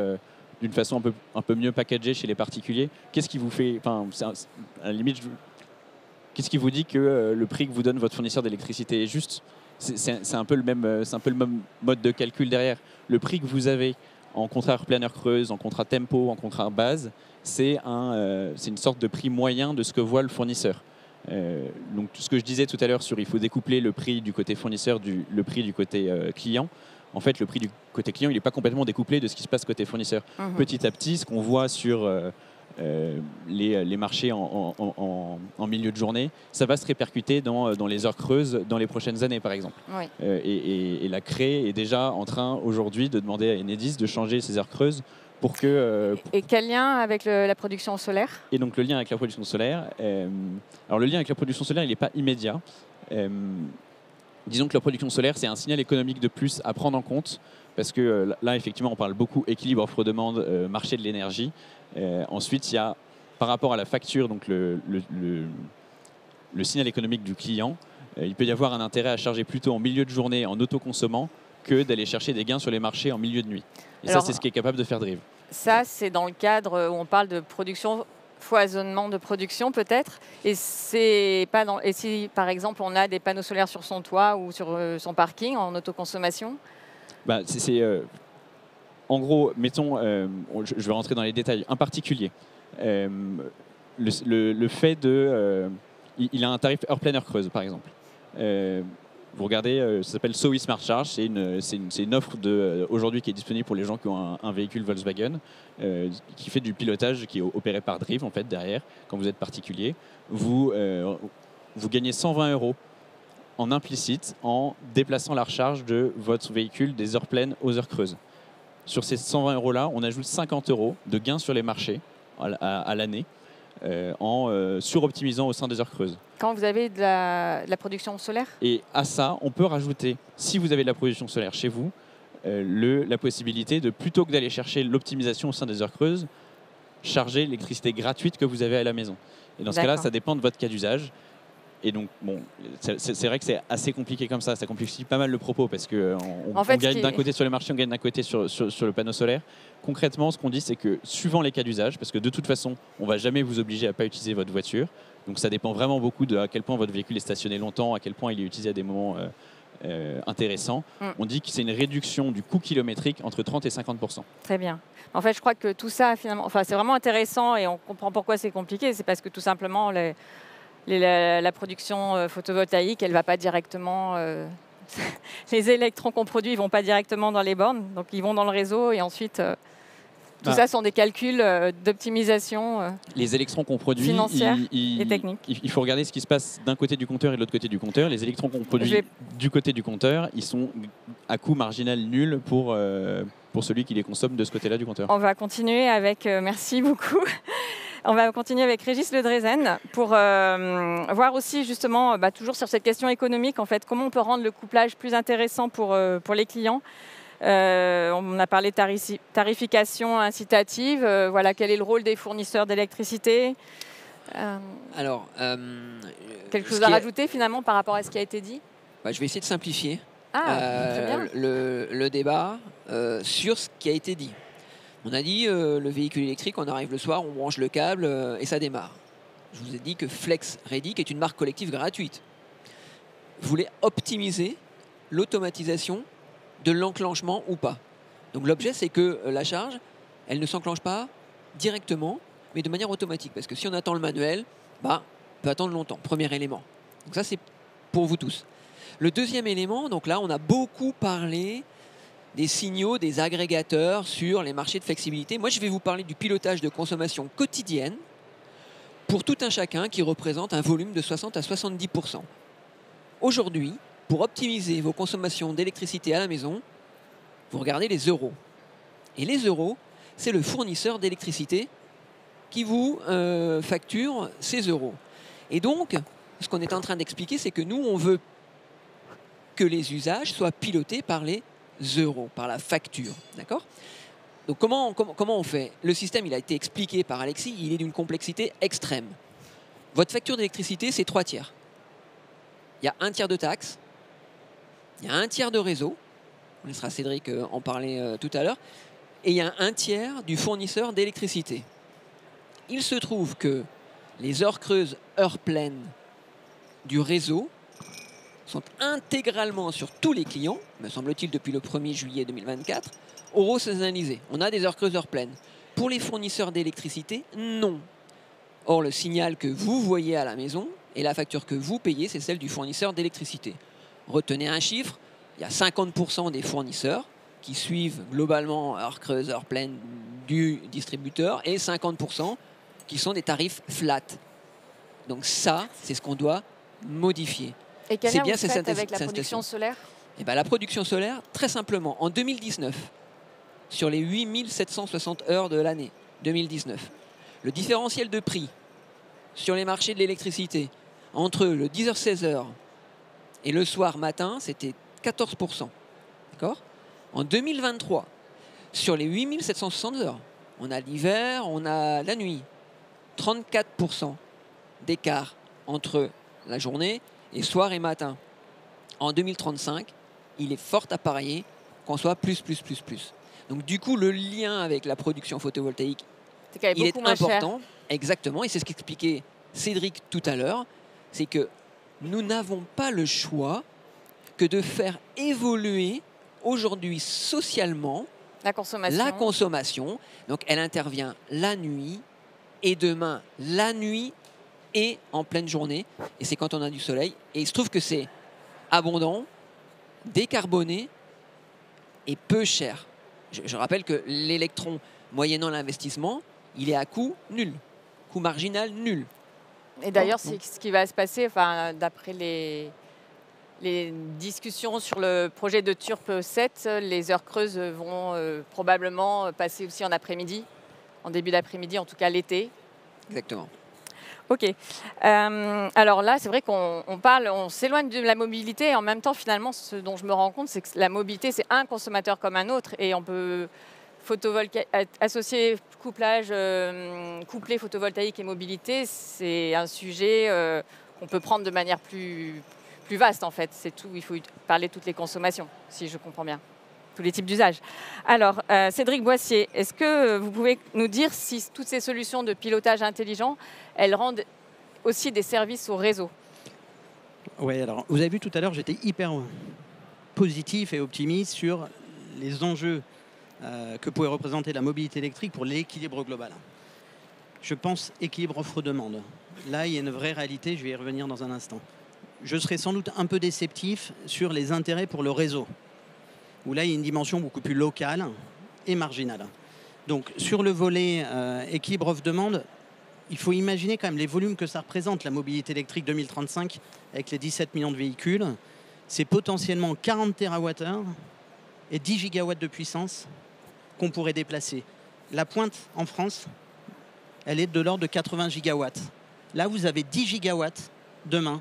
d'une façon un peu mieux packagée chez les particuliers. Qu'est-ce qui vous fait, à la limite, qu'est-ce qui vous dit que le prix que vous donne votre fournisseur d'électricité est juste ? C'est un peu le même mode de calcul derrière. Le prix que vous avez en contrat heure-pleine, heure-creuse, en contrat tempo, en contrat base, c'est une sorte de prix moyen de ce que voit le fournisseur. Donc tout ce que je disais tout à l'heure sur il faut découpler le prix du côté fournisseur le prix du côté client. En fait, le prix du côté client, il n'est pas complètement découplé de ce qui se passe côté fournisseur. Petit à petit, ce qu'on voit sur les marchés en milieu de journée, ça va se répercuter dans les heures creuses dans les prochaines années, par exemple. Oui. Et la CRE est déjà en train aujourd'hui de demander à Enedis de changer ces heures creuses pour que... Et quel lien avec la production solaire ? Et donc le lien avec la production solaire, alors le lien avec la production solaire, il n'est pas immédiat. Disons que la production solaire, c'est un signal économique de plus à prendre en compte, parce que là, effectivement, on parle beaucoup équilibre offre-demande, marché de l'énergie. Ensuite, il y a, par rapport à la facture, donc le signal économique du client, il peut y avoir un intérêt à charger plutôt en milieu de journée, en autoconsommant, que d'aller chercher des gains sur les marchés en milieu de nuit. Et alors, ça, c'est ce qui est capable de faire Drive. Ça, c'est dans le cadre où on parle de production, foisonnement de production peut-être. Et si, par exemple, on a des panneaux solaires sur son toit ou sur son parking en autoconsommation ? En gros, mettons, je vais rentrer dans les détails. Un particulier, le fait de... il a un tarif heure pleine, heure creuse, par exemple. Vous regardez, ça s'appelle SOWI Smart Charge. C'est une offre aujourd'hui qui est disponible pour les gens qui ont un véhicule Volkswagen, qui fait du pilotage, qui est opéré par Drive, en fait, derrière. Quand vous êtes particulier, vous gagnez 120 € en implicite en déplaçant la recharge de votre véhicule des heures pleines aux heures creuses. Sur ces 120 € on ajoute 50 € de gains sur les marchés à l'année en suroptimisant au sein des heures creuses. Quand vous avez de la production solaire ? Et à ça, on peut rajouter, si vous avez de la production solaire chez vous, la possibilité de, plutôt que d'aller chercher l'optimisation au sein des heures creuses, charger l'électricité gratuite que vous avez à la maison. Et dans ce cas-là, ça dépend de votre cas d'usage. Et donc, bon, c'est vrai que c'est assez compliqué comme ça. Ça complexifie pas mal le propos parce qu'on gagne d'un côté sur les marchés, on gagne d'un côté sur le panneau solaire. Concrètement, ce qu'on dit, c'est que suivant les cas d'usage, parce que de toute façon, on ne va jamais vous obliger à ne pas utiliser votre voiture. Donc, ça dépend vraiment beaucoup de à quel point votre véhicule est stationné longtemps, à quel point il est utilisé à des moments intéressants. On dit que c'est une réduction du coût kilométrique entre 30 et 50%. Très bien. En fait, je crois que tout ça, finalement, c'est vraiment intéressant et on comprend pourquoi c'est compliqué. C'est parce que tout simplement, la production photovoltaïque, elle ne va pas directement... les électrons qu'on produit ne vont pas directement dans les bornes, donc ils vont dans le réseau et ensuite... Tout ça sont des calculs d'optimisation les électrons qu'on produit, financière et technique. Il faut regarder ce qui se passe d'un côté du compteur et de l'autre côté du compteur. Les électrons qu'on produit du côté du compteur, ils sont à coût marginal nul pour celui qui les consomme de ce côté-là du compteur. On va continuer avec... merci beaucoup. On va continuer avec Régis Le Drezen pour voir aussi justement, toujours sur cette question économique, en fait, comment on peut rendre le couplage plus intéressant pour les clients. On a parlé de tarification incitative. Voilà, quel est le rôle des fournisseurs d'électricité ? Quelque chose à rajouter finalement par rapport à ce qui a été dit ? Je vais essayer de simplifier très bien. le débat sur ce qui a été dit. On a dit le véhicule électrique, on arrive le soir, on branche le câble et ça démarre. Je vous ai dit que Flex Ready, qui est une marque collective gratuite, voulait optimiser l'automatisation de l'enclenchement ou pas. Donc l'objet, c'est que la charge, elle ne s'enclenche pas directement, mais de manière automatique. Parce que si on attend le manuel, on peut attendre longtemps. Premier élément. Donc ça, c'est pour vous tous. Le deuxième élément, donc là, on a beaucoup parlé des signaux, des agrégateurs sur les marchés de flexibilité. Moi, je vais vous parler du pilotage de consommation quotidienne pour tout un chacun qui représente un volume de 60 à 70%. Aujourd'hui, pour optimiser vos consommations d'électricité à la maison, vous regardez les euros. Et les euros, c'est le fournisseur d'électricité qui vous facture ces euros. Et donc, ce qu'on est en train d'expliquer, c'est que nous, on veut que les usages soient pilotés par les euros, par la facture. D'accord ? Donc comment on fait ? Le système, il a été expliqué par Alexis, il est d'une complexité extrême. Votre facture d'électricité, c'est 3/3. Il y a 1/3 de taxes, il y a 1/3 de réseau, on laissera Cédric en parler tout à l'heure, et il y a 1/3 du fournisseur d'électricité. Il se trouve que les heures creuses, heures pleines du réseau sont intégralement sur tous les clients, me semble-t-il depuis le 1er juillet 2024, euro-saisonnalisés. On a des heures creuses, heures pleines. Pour les fournisseurs d'électricité, non. Or, le signal que vous voyez à la maison et la facture que vous payez, c'est celle du fournisseur d'électricité. Retenez un chiffre, il y a 50% des fournisseurs qui suivent globalement heures creuses, heures pleines du distributeur et 50% qui sont des tarifs flat. Donc ça, c'est ce qu'on doit modifier. Et quel lien vous ces faites avec la production solaire ? Eh ben, la production solaire, très simplement, en 2019, sur les 8760 heures de l'année 2019, le différentiel de prix sur les marchés de l'électricité entre le 10h-16h et le soir matin, c'était 14%. D'accord ? En 2023, sur les 8760 heures, on a l'hiver, on a la nuit, 34% d'écart entre la journée et soir et matin. En 2035, il est fort à parier qu'on soit plus. Donc du coup, le lien avec la production photovoltaïque, il est important. Exactement, et c'est ce qu'expliquait Cédric tout à l'heure, c'est que nous n'avons pas le choix que de faire évoluer aujourd'hui socialement la consommation. Donc elle intervient la nuit et demain la nuit et en pleine journée. Et c'est quand on a du soleil. Et il se trouve que c'est abondant, décarboné et peu cher. Je rappelle que l'électron, moyennant l'investissement, il est à coût nul. Coût marginal nul. Et d'ailleurs, c'est ce qui va se passer, enfin, d'après les discussions sur le projet de Turp 7, les heures creuses vont probablement passer aussi en après-midi, en début d'après-midi, en tout cas l'été. Exactement. Ok. Alors là, c'est vrai on s'éloigne de la mobilité et en même temps, finalement, ce dont je me rends compte, c'est que la mobilité, c'est un consommateur comme un autre et on peut associer coupler photovoltaïque et mobilité, c'est un sujet qu'on peut prendre de manière plus vaste en fait. C'est tout. Il faut parler de toutes les consommations, si je comprends bien, tous les types d'usages. Alors, Cédric Boissier, est-ce que vous pouvez nous dire si toutes ces solutions de pilotage intelligent, elles rendent aussi des services au réseau ? Oui, alors vous avez vu tout à l'heure, j'étais hyper positif et optimiste sur les enjeux que pouvait représenter la mobilité électrique pour l'équilibre global. Je pense équilibre offre-demande. Là, il y a une vraie réalité, je vais y revenir dans un instant. Je serai sans doute un peu déceptif sur les intérêts pour le réseau, où là, il y a une dimension beaucoup plus locale et marginale. Donc, sur le volet équilibre offre-demande, il faut imaginer quand même les volumes que ça représente, la mobilité électrique 2035, avec les 17 millions de véhicules. C'est potentiellement 40 TWh et 10 gigawatts de puissance qu'on pourrait déplacer. La pointe en France, elle est de l'ordre de 80 gigawatts. Là, vous avez 10 gigawatts demain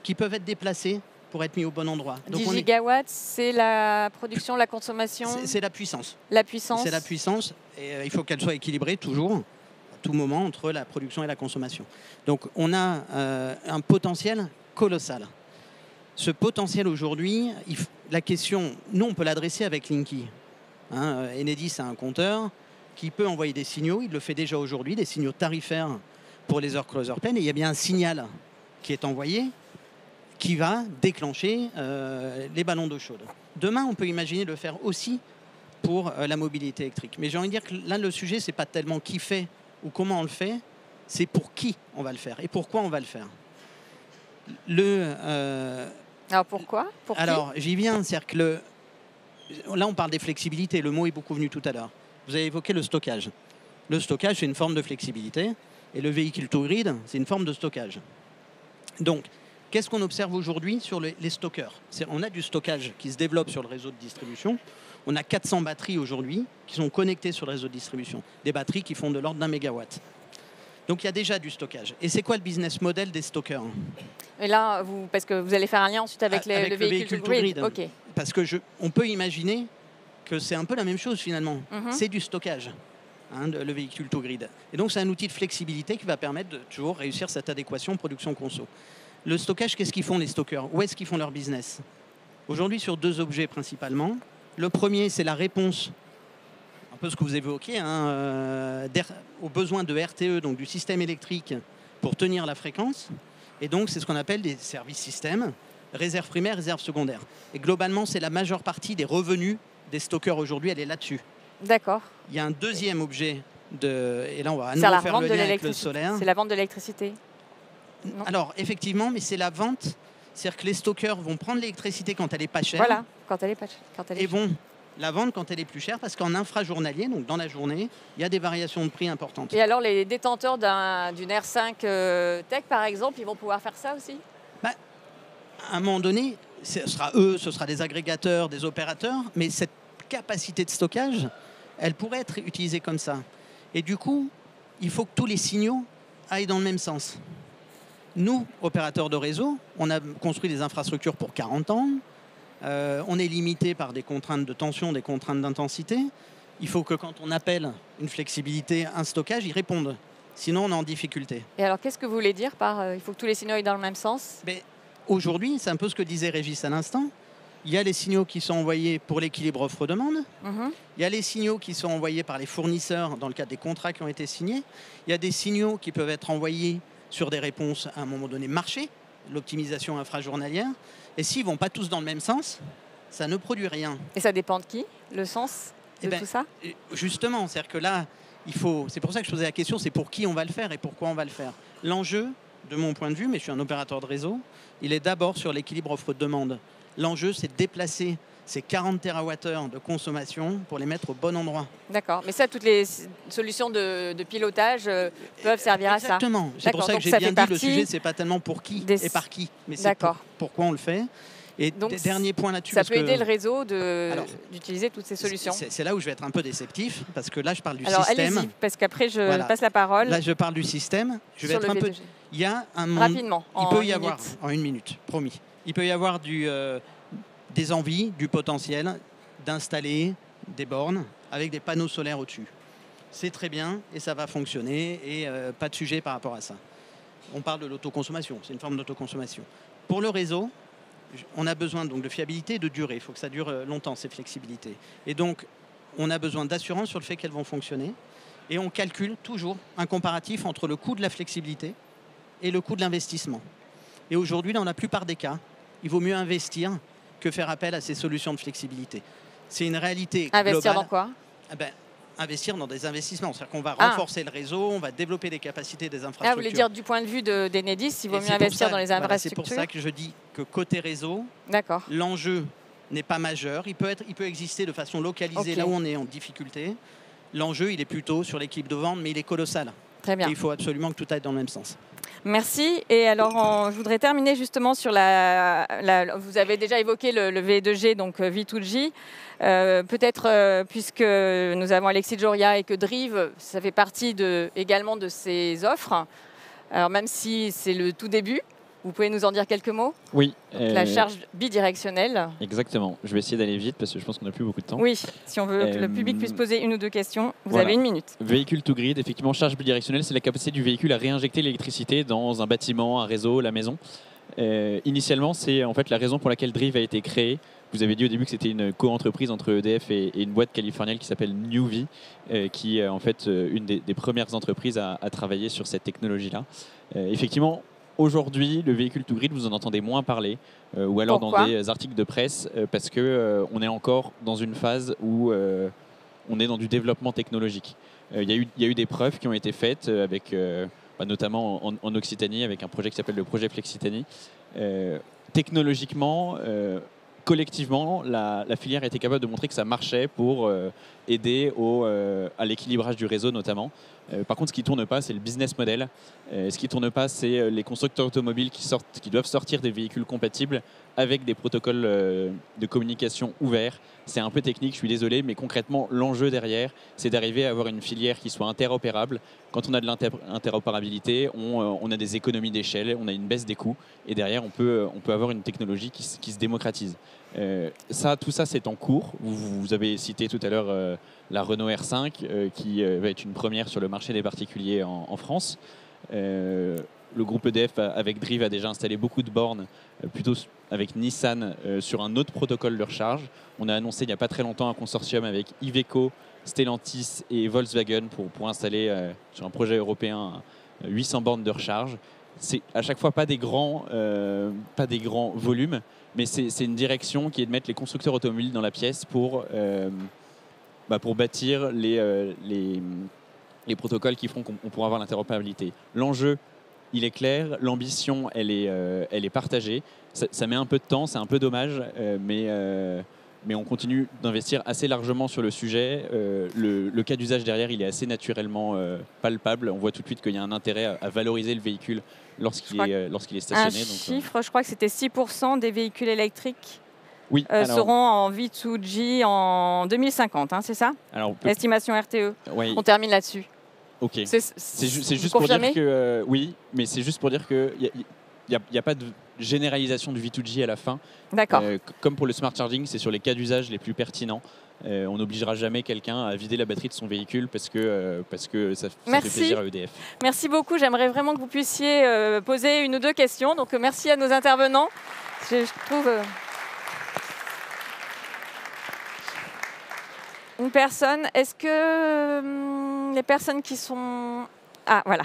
qui peuvent être déplacés pour être mis au bon endroit. Donc 10 gigawatts, c'est la production, la consommation ? C'est la puissance. La puissance. C'est la puissance et il faut qu'elle soit équilibrée toujours, à tout moment, entre la production et la consommation. Donc on a un potentiel colossal. Ce potentiel aujourd'hui, la question, nous on peut l'adresser avec Linky. Enedis a un compteur qui peut envoyer des signaux, il le fait déjà aujourd'hui, des signaux tarifaires pour les heures creuses, heures pleines, et il y a bien un signal qui est envoyé qui va déclencher les ballons d'eau chaude. Demain, on peut imaginer le faire aussi pour la mobilité électrique. Mais j'ai envie de dire que là, le sujet, c'est pas tellement qui fait ou comment on le fait, c'est pour qui on va le faire et pourquoi on va le faire. Alors pourquoi ? Pour Alors j'y viens, c'est-à-dire que là, on parle des flexibilités, le mot est beaucoup venu tout à l'heure. Vous avez évoqué le stockage. Le stockage, c'est une forme de flexibilité, et le véhicule to grid, c'est une forme de stockage. Donc, qu'est-ce qu'on observe aujourd'hui sur les stockeurs ? On a du stockage qui se développe sur le réseau de distribution. On a 400 batteries aujourd'hui qui sont connectées sur le réseau de distribution. Des batteries qui font de l'ordre d'1 mégawatt. Donc il y a déjà du stockage. Et c'est quoi le business model des stockers? Et là, parce que vous allez faire un lien ensuite avec, Avec le véhicule to grid. Ok. Parce que on peut imaginer que c'est un peu la même chose finalement. C'est du stockage, le véhicule to grid. Et donc c'est un outil de flexibilité qui va permettre de toujours réussir cette adéquation production-conso. Le stockage, qu'est-ce qu'ils font les stockers? Où est-ce qu'ils font leur business? Aujourd'hui sur 2 objets principalement. Le premier, c'est la réponse, un peu ce que vous évoquiez, aux besoins de RTE, donc du système électrique, pour tenir la fréquence. Et donc, c'est ce qu'on appelle des services systèmes, réserve primaire, réserve secondaire. Et globalement, c'est la majeure partie des revenus des stockeurs aujourd'hui, elle est là-dessus. D'accord. Il y a un deuxième objet, et là, on va à nouveau faire le lien avec le solaire. C'est la vente de l'électricité? Alors, effectivement, mais c'est la vente. C'est-à-dire que les stockeurs vont prendre l'électricité quand elle est pas chère. Voilà, quand elle est pas chère. Et vont la vendre quand elle est plus chère, parce qu'en infrajournalier, donc dans la journée, il y a des variations de prix importantes. Et alors, les détenteurs d'une R5 Tech, par exemple, ils vont pouvoir faire ça aussi? À un moment donné, ce sera des agrégateurs, des opérateurs, mais cette capacité de stockage, elle pourrait être utilisée comme ça. Et du coup, il faut que tous les signaux aillent dans le même sens. Nous, opérateurs de réseau, on a construit des infrastructures pour 40 ans. On est limité par des contraintes de tension, des contraintes d'intensité. Il faut que quand on appelle une flexibilité, un stockage, ils répondent. Sinon, on est en difficulté. Et alors, qu'est-ce que vous voulez dire par il faut que tous les signaux aillent dans le même sens? Mais aujourd'hui, c'est un peu ce que disait Régis à l'instant. Il y a les signaux qui sont envoyés pour l'équilibre offre-demande. Il y a les signaux qui sont envoyés par les fournisseurs dans le cadre des contrats qui ont été signés. Il y a des signaux qui peuvent être envoyés sur des réponses à un moment donné marché, l'optimisation infrajournalière. Et s'ils ne vont pas tous dans le même sens, ça ne produit rien. Et ça dépend de qui, le sens de tout ça? Justement, c'est-à-dire que là, c'est pour ça que je posais la question, c'est pour qui on va le faire et pourquoi on va le faire. L'enjeu, de mon point de vue, mais je suis un opérateur de réseau, il est d'abord sur l'équilibre offre-demande. L'enjeu, c'est de déplacer ces 40 TWh de consommation pour les mettre au bon endroit. D'accord. Mais ça, toutes les solutions de pilotage peuvent servir à ça. Exactement. C'est pour ça que j'ai bien dit, le sujet, c'est pas tellement pour qui et par qui, mais c'est pourquoi on le fait. Et donc, dernier point là-dessus. Ça peut aider le réseau d'utiliser toutes ces solutions. C'est là où je vais être un peu déceptif, parce que là, je parle du système. Allez-y, parce qu'après, je passe la parole. Là, je parle du système. Je vais être un peu. Il y a un monde. Rapidement. Il peut y avoir, en 1 minute, promis. Il peut y avoir des envies, du potentiel d'installer des bornes avec des panneaux solaires au-dessus. C'est très bien et ça va fonctionner et pas de sujet par rapport à ça. On parle de l'autoconsommation, c'est une forme d'autoconsommation. Pour le réseau, on a besoin donc de fiabilité et de durée. Il faut que ça dure longtemps, ces flexibilités. Et donc, on a besoin d'assurance sur le fait qu'elles vont fonctionner. Et on calcule toujours un comparatif entre le coût de la flexibilité et le coût de l'investissement. Et aujourd'hui, dans la plupart des cas, il vaut mieux investir que faire appel à ces solutions de flexibilité. C'est une réalité globale. Investir dans quoi? Investir dans des investissements. C'est-à-dire qu'on va renforcer le réseau, on va développer les capacités des infrastructures. Vous voulez dire du point de vue d'Enedis, il vaut mieux investir dans les infrastructures? C'est pour ça que je dis que côté réseau, l'enjeu n'est pas majeur. Il peut exister de façon localisée là où on est en difficulté. L'enjeu, il est plutôt sur l'équilibre de vente, mais il est colossal. Très bien. Et il faut absolument que tout aille dans le même sens. Merci. Et alors, je voudrais terminer justement sur vous avez déjà évoqué le V2G, donc V2G. Peut-être, puisque nous avons Alexis Joria et que Drive, ça fait partie également de ces offres. Alors, même si c'est le tout début, vous pouvez nous en dire quelques mots? Oui. La charge bidirectionnelle. Exactement. Je vais essayer d'aller vite parce que je pense qu'on n'a plus beaucoup de temps. Oui, si on veut que le public puisse poser 1 ou 2 questions, vous avez 1 minute. Véhicule to grid, effectivement, charge bidirectionnelle, c'est la capacité du véhicule à réinjecter l'électricité dans un bâtiment, un réseau, la maison. Initialement, c'est en fait la raison pour laquelle Drive a été créé. Vous avez dit au début que c'était une co-entreprise entre EDF et une boîte californienne qui s'appelle Nuvve, qui est en fait une des premières entreprises à travailler sur cette technologie-là. Effectivement, aujourd'hui, le véhicule to grid, vous en entendez moins parler, ou alors dans des articles de presse, parce qu'on est encore dans une phase où on est dans du développement technologique. Il y a eu des preuves qui ont été faites, avec, notamment en Occitanie, avec un projet qui s'appelle le projet Flexitanie. Technologiquement, collectivement, la filière a été capable de montrer que ça marchait pour aider à l'équilibrage du réseau notamment. Par contre, ce qui ne tourne pas, c'est le business model. Ce qui ne tourne pas, c'est les constructeurs automobiles qui doivent sortir des véhicules compatibles avec des protocoles de communication ouverts. C'est un peu technique, je suis désolé, mais concrètement, l'enjeu derrière, c'est d'arriver à avoir une filière qui soit interopérable. Quand on a de l'interopérabilité, on a des économies d'échelle, on a une baisse des coûts, et derrière, on peut avoir une technologie qui se démocratise. Tout ça, c'est en cours. Vous avez cité tout à l'heure la Renault R5, qui va être une première sur le marché des particuliers en France. Le groupe EDF avec Drive a déjà installé beaucoup de bornes, plutôt avec Nissan sur un autre protocole de recharge. On a annoncé il n'y a pas très longtemps un consortium avec Iveco, Stellantis et Volkswagen pour installer sur un projet européen 800 bornes de recharge. C'est à chaque fois pas des grands volumes, mais c'est une direction qui est de mettre les constructeurs automobiles dans la pièce pour bâtir les protocoles qui feront qu'on pourra avoir l'interopérabilité. L'enjeu, il est clair, l'ambition, elle est partagée. Ça met un peu de temps, c'est un peu dommage, mais on continue d'investir assez largement sur le sujet. Le cas d'usage derrière, il est assez naturellement palpable. On voit tout de suite qu'il y a un intérêt à valoriser le véhicule lorsqu'il est stationné. Je crois que c'était 6% des véhicules électriques seront en V2G en 2050, hein, c'est ça? Estimation RTE. Oui. On termine là-dessus. Ok. C'est juste pour dire que oui, mais c'est juste pour dire que il n'y a pas de généralisation du V2G à la fin. D'accord. Comme pour le smart charging, c'est sur les cas d'usage les plus pertinents. On n'obligera jamais quelqu'un à vider la batterie de son véhicule parce que ça fait plaisir à EDF. Merci beaucoup. J'aimerais vraiment que vous puissiez poser une ou deux questions. Donc merci à nos intervenants. Je trouve une personne. Est-ce que les personnes qui sont... Ah voilà,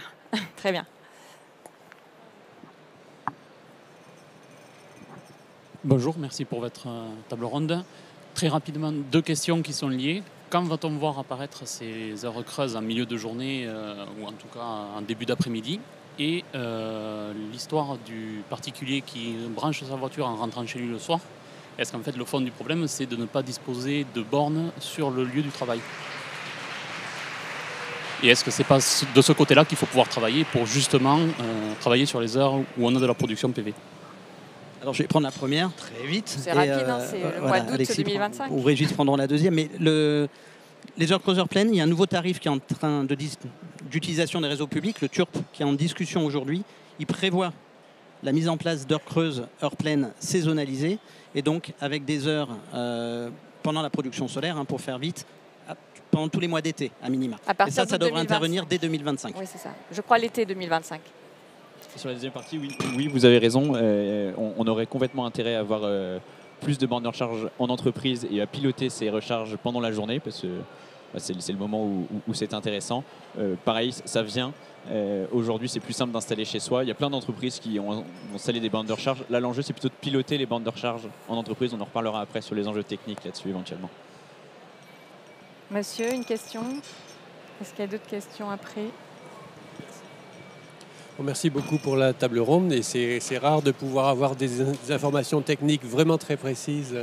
très bien. Bonjour, merci pour votre table ronde. Très rapidement, deux questions qui sont liées. Quand va-t-on voir apparaître ces heures creuses en milieu de journée ou en tout cas en début d'après-midi? Et l'histoire du particulier qui branche sa voiture en rentrant chez lui le soir, est-ce qu'en fait le fond du problème c'est de ne pas disposer de bornes sur le lieu du travail? Et est-ce que c'est pas de ce côté-là qu'il faut pouvoir travailler pour justement travailler sur les heures où on a de la production PV? Alors je vais prendre la première très vite. C'est rapide, c'est le mois d'août 2025. Ou Régis prendront la deuxième. Mais les heures creuses heures pleines, il y a un nouveau tarif qui est en train d'utilisation des réseaux publics, le TURP, qui est en discussion aujourd'hui. Il prévoit la mise en place d'heures creuses heures pleines saisonnalisées et donc avec des heures pendant la production solaire, pour faire vite, pendant tous les mois d'été à minima. Et ça devrait intervenir dès 2025. Oui, c'est ça. Je crois l'été 2025. Sur la deuxième partie, oui, vous avez raison. On aurait complètement intérêt à avoir plus de bornes de recharge en entreprise et à piloter ces recharges pendant la journée parce que c'est le moment où c'est intéressant. Pareil, ça vient. Aujourd'hui, c'est plus simple d'installer chez soi. Il y a plein d'entreprises qui ont installé des bornes de recharge. Là, l'enjeu, c'est plutôt de piloter les bornes de recharge en entreprise. On en reparlera après sur les enjeux techniques là-dessus éventuellement. Monsieur, une question? Est-ce qu'il y a d'autres questions après? Merci beaucoup pour la table ronde et c'est rare de pouvoir avoir des informations techniques vraiment très précises,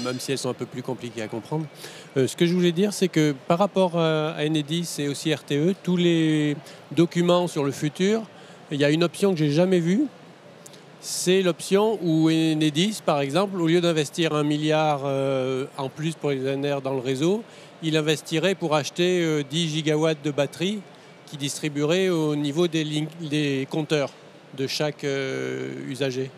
même si elles sont un peu plus compliquées à comprendre. Ce que je voulais dire, c'est que par rapport à Enedis et aussi RTE, tous les documents sur le futur, il y a une option que j'ai jamais vue. C'est l'option où Enedis, par exemple, au lieu d'investir 1 milliard en plus pour les ENR dans le réseau, il investirait pour acheter 10 gigawatts de batteries qui distribuerait au niveau des compteurs de chaque usager.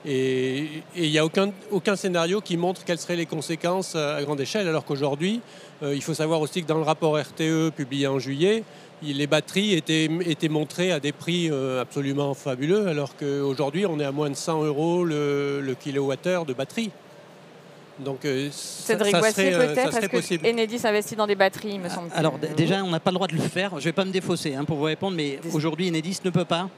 Et il n'y a aucun scénario qui montre quelles seraient les conséquences à grande échelle, alors qu'aujourd'hui, il faut savoir aussi que dans le rapport RTE publié en juillet, les batteries étaient montrées à des prix absolument fabuleux, alors qu'aujourd'hui, on est à moins de 100 € le kilowattheure de batterie. Donc, Cédric Boissier, peut-être, est-ce que Enedis investit dans des batteries, me semble-t-il? Alors déjà, on n'a pas le droit de le faire. Je ne vais pas me défausser pour vous répondre, mais aujourd'hui, Enedis ne peut pas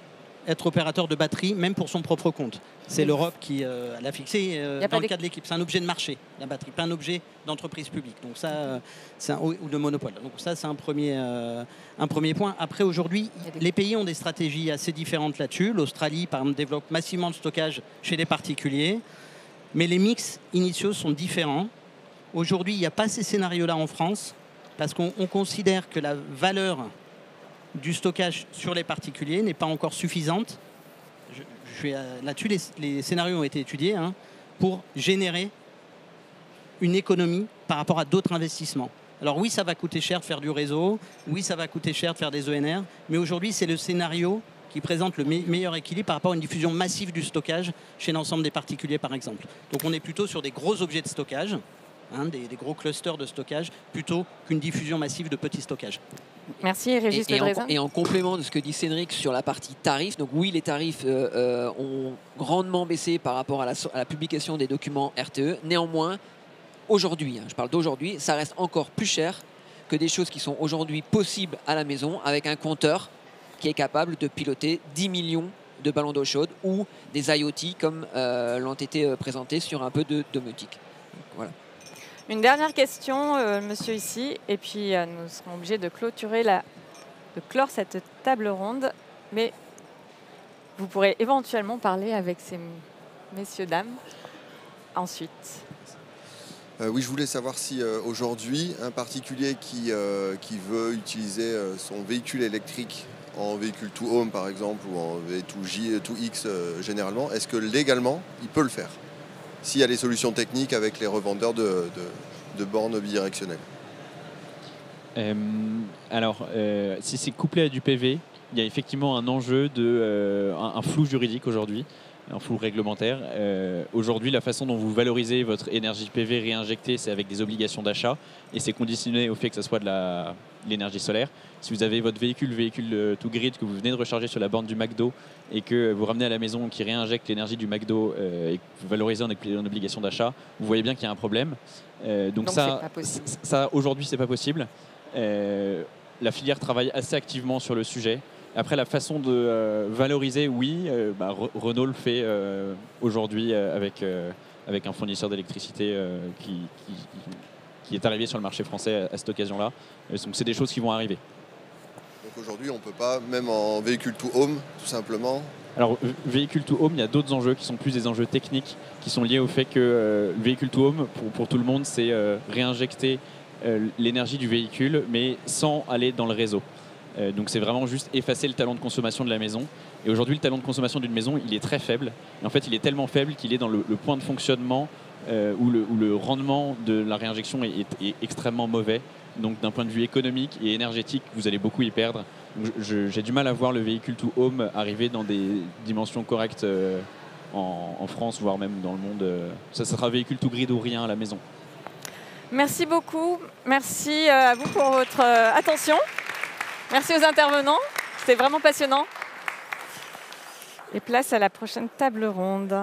être opérateur de batterie, même pour son propre compte. C'est l'Europe qui l'a fixé dans le cas de l'équipe. C'est un objet de marché, la batterie, pas un objet d'entreprise publique. Donc ça, ou de monopole. Donc ça, c'est un premier point. Après, aujourd'hui, les pays ont des stratégies assez différentes là-dessus. L'Australie, par exemple, développe massivement le stockage chez les particuliers. Mais les mix initiaux sont différents. Aujourd'hui, il n'y a pas ces scénarios-là en France parce qu'on considère que la valeur du stockage sur les particuliers n'est pas encore suffisante. Là-dessus, les scénarios ont été étudiés pour générer une économie par rapport à d'autres investissements. Alors oui, ça va coûter cher de faire du réseau, oui, ça va coûter cher de faire des ENR, mais aujourd'hui, c'est le scénario qui présente le meilleur équilibre par rapport à une diffusion massive du stockage chez l'ensemble des particuliers, par exemple. Donc on est plutôt sur des gros objets de stockage, des gros clusters de stockage, plutôt qu'une diffusion massive de petits stockages. Merci, Régis Le Drézin. Et en complément de ce que dit Cédric sur la partie tarifs, donc oui, les tarifs ont grandement baissé par rapport à la publication des documents RTE. Néanmoins, aujourd'hui, je parle d'aujourd'hui, ça reste encore plus cher que des choses qui sont aujourd'hui possibles à la maison avec un compteur qui est capable de piloter 10 millions de ballons d'eau chaude ou des IoT comme l'ont été présentés sur un peu de domotique. Voilà. Une dernière question, monsieur ici, et puis nous serons obligés de clore cette table ronde, mais vous pourrez éventuellement parler avec ces messieurs, dames, ensuite. Oui, je voulais savoir si aujourd'hui, un particulier qui veut utiliser son véhicule électrique en véhicule to home par exemple ou en V2J, 2X généralement, est-ce que légalement il peut le faire s'il y a des solutions techniques avec les revendeurs de bornes bidirectionnelles? Si c'est couplé à du PV, il y a effectivement un enjeu un flou juridique aujourd'hui, un flou réglementaire. Aujourd'hui, la façon dont vous valorisez votre énergie PV réinjectée, c'est avec des obligations d'achat et c'est conditionné au fait que ce soit de l'énergie solaire. Si vous avez votre véhicule to grid que vous venez de recharger sur la borne du McDo et que vous ramenez à la maison qui réinjecte l'énergie du McDo et que vous valorisez en obligation d'achat, vous voyez bien qu'il y a un problème. Donc ça aujourd'hui, c'est pas possible. La filière travaille assez activement sur le sujet. Après, la façon de valoriser, oui, Renault le fait aujourd'hui avec un fournisseur d'électricité qui est arrivé sur le marché français à cette occasion-là. Donc, c'est des choses qui vont arriver. Donc aujourd'hui, on ne peut pas, même en véhicule to home, tout simplement. Alors, véhicule to home, il y a d'autres enjeux qui sont plus des enjeux techniques, qui sont liés au fait que véhicule to home, pour tout le monde, c'est réinjecter l'énergie du véhicule, mais sans aller dans le réseau. Donc c'est vraiment juste effacer le talon de consommation de la maison. Et aujourd'hui, le talon de consommation d'une maison, il est très faible. Et en fait, il est tellement faible qu'il est dans le point de fonctionnement où le rendement de la réinjection est extrêmement mauvais. Donc d'un point de vue économique et énergétique, vous allez beaucoup y perdre. J'ai du mal à voir le véhicule to home arriver dans des dimensions correctes en France, voire même dans le monde. Ça sera véhicule to grid ou rien à la maison. Merci beaucoup. Merci à vous pour votre attention. Merci aux intervenants. C'était vraiment passionnant. Et place à la prochaine table ronde.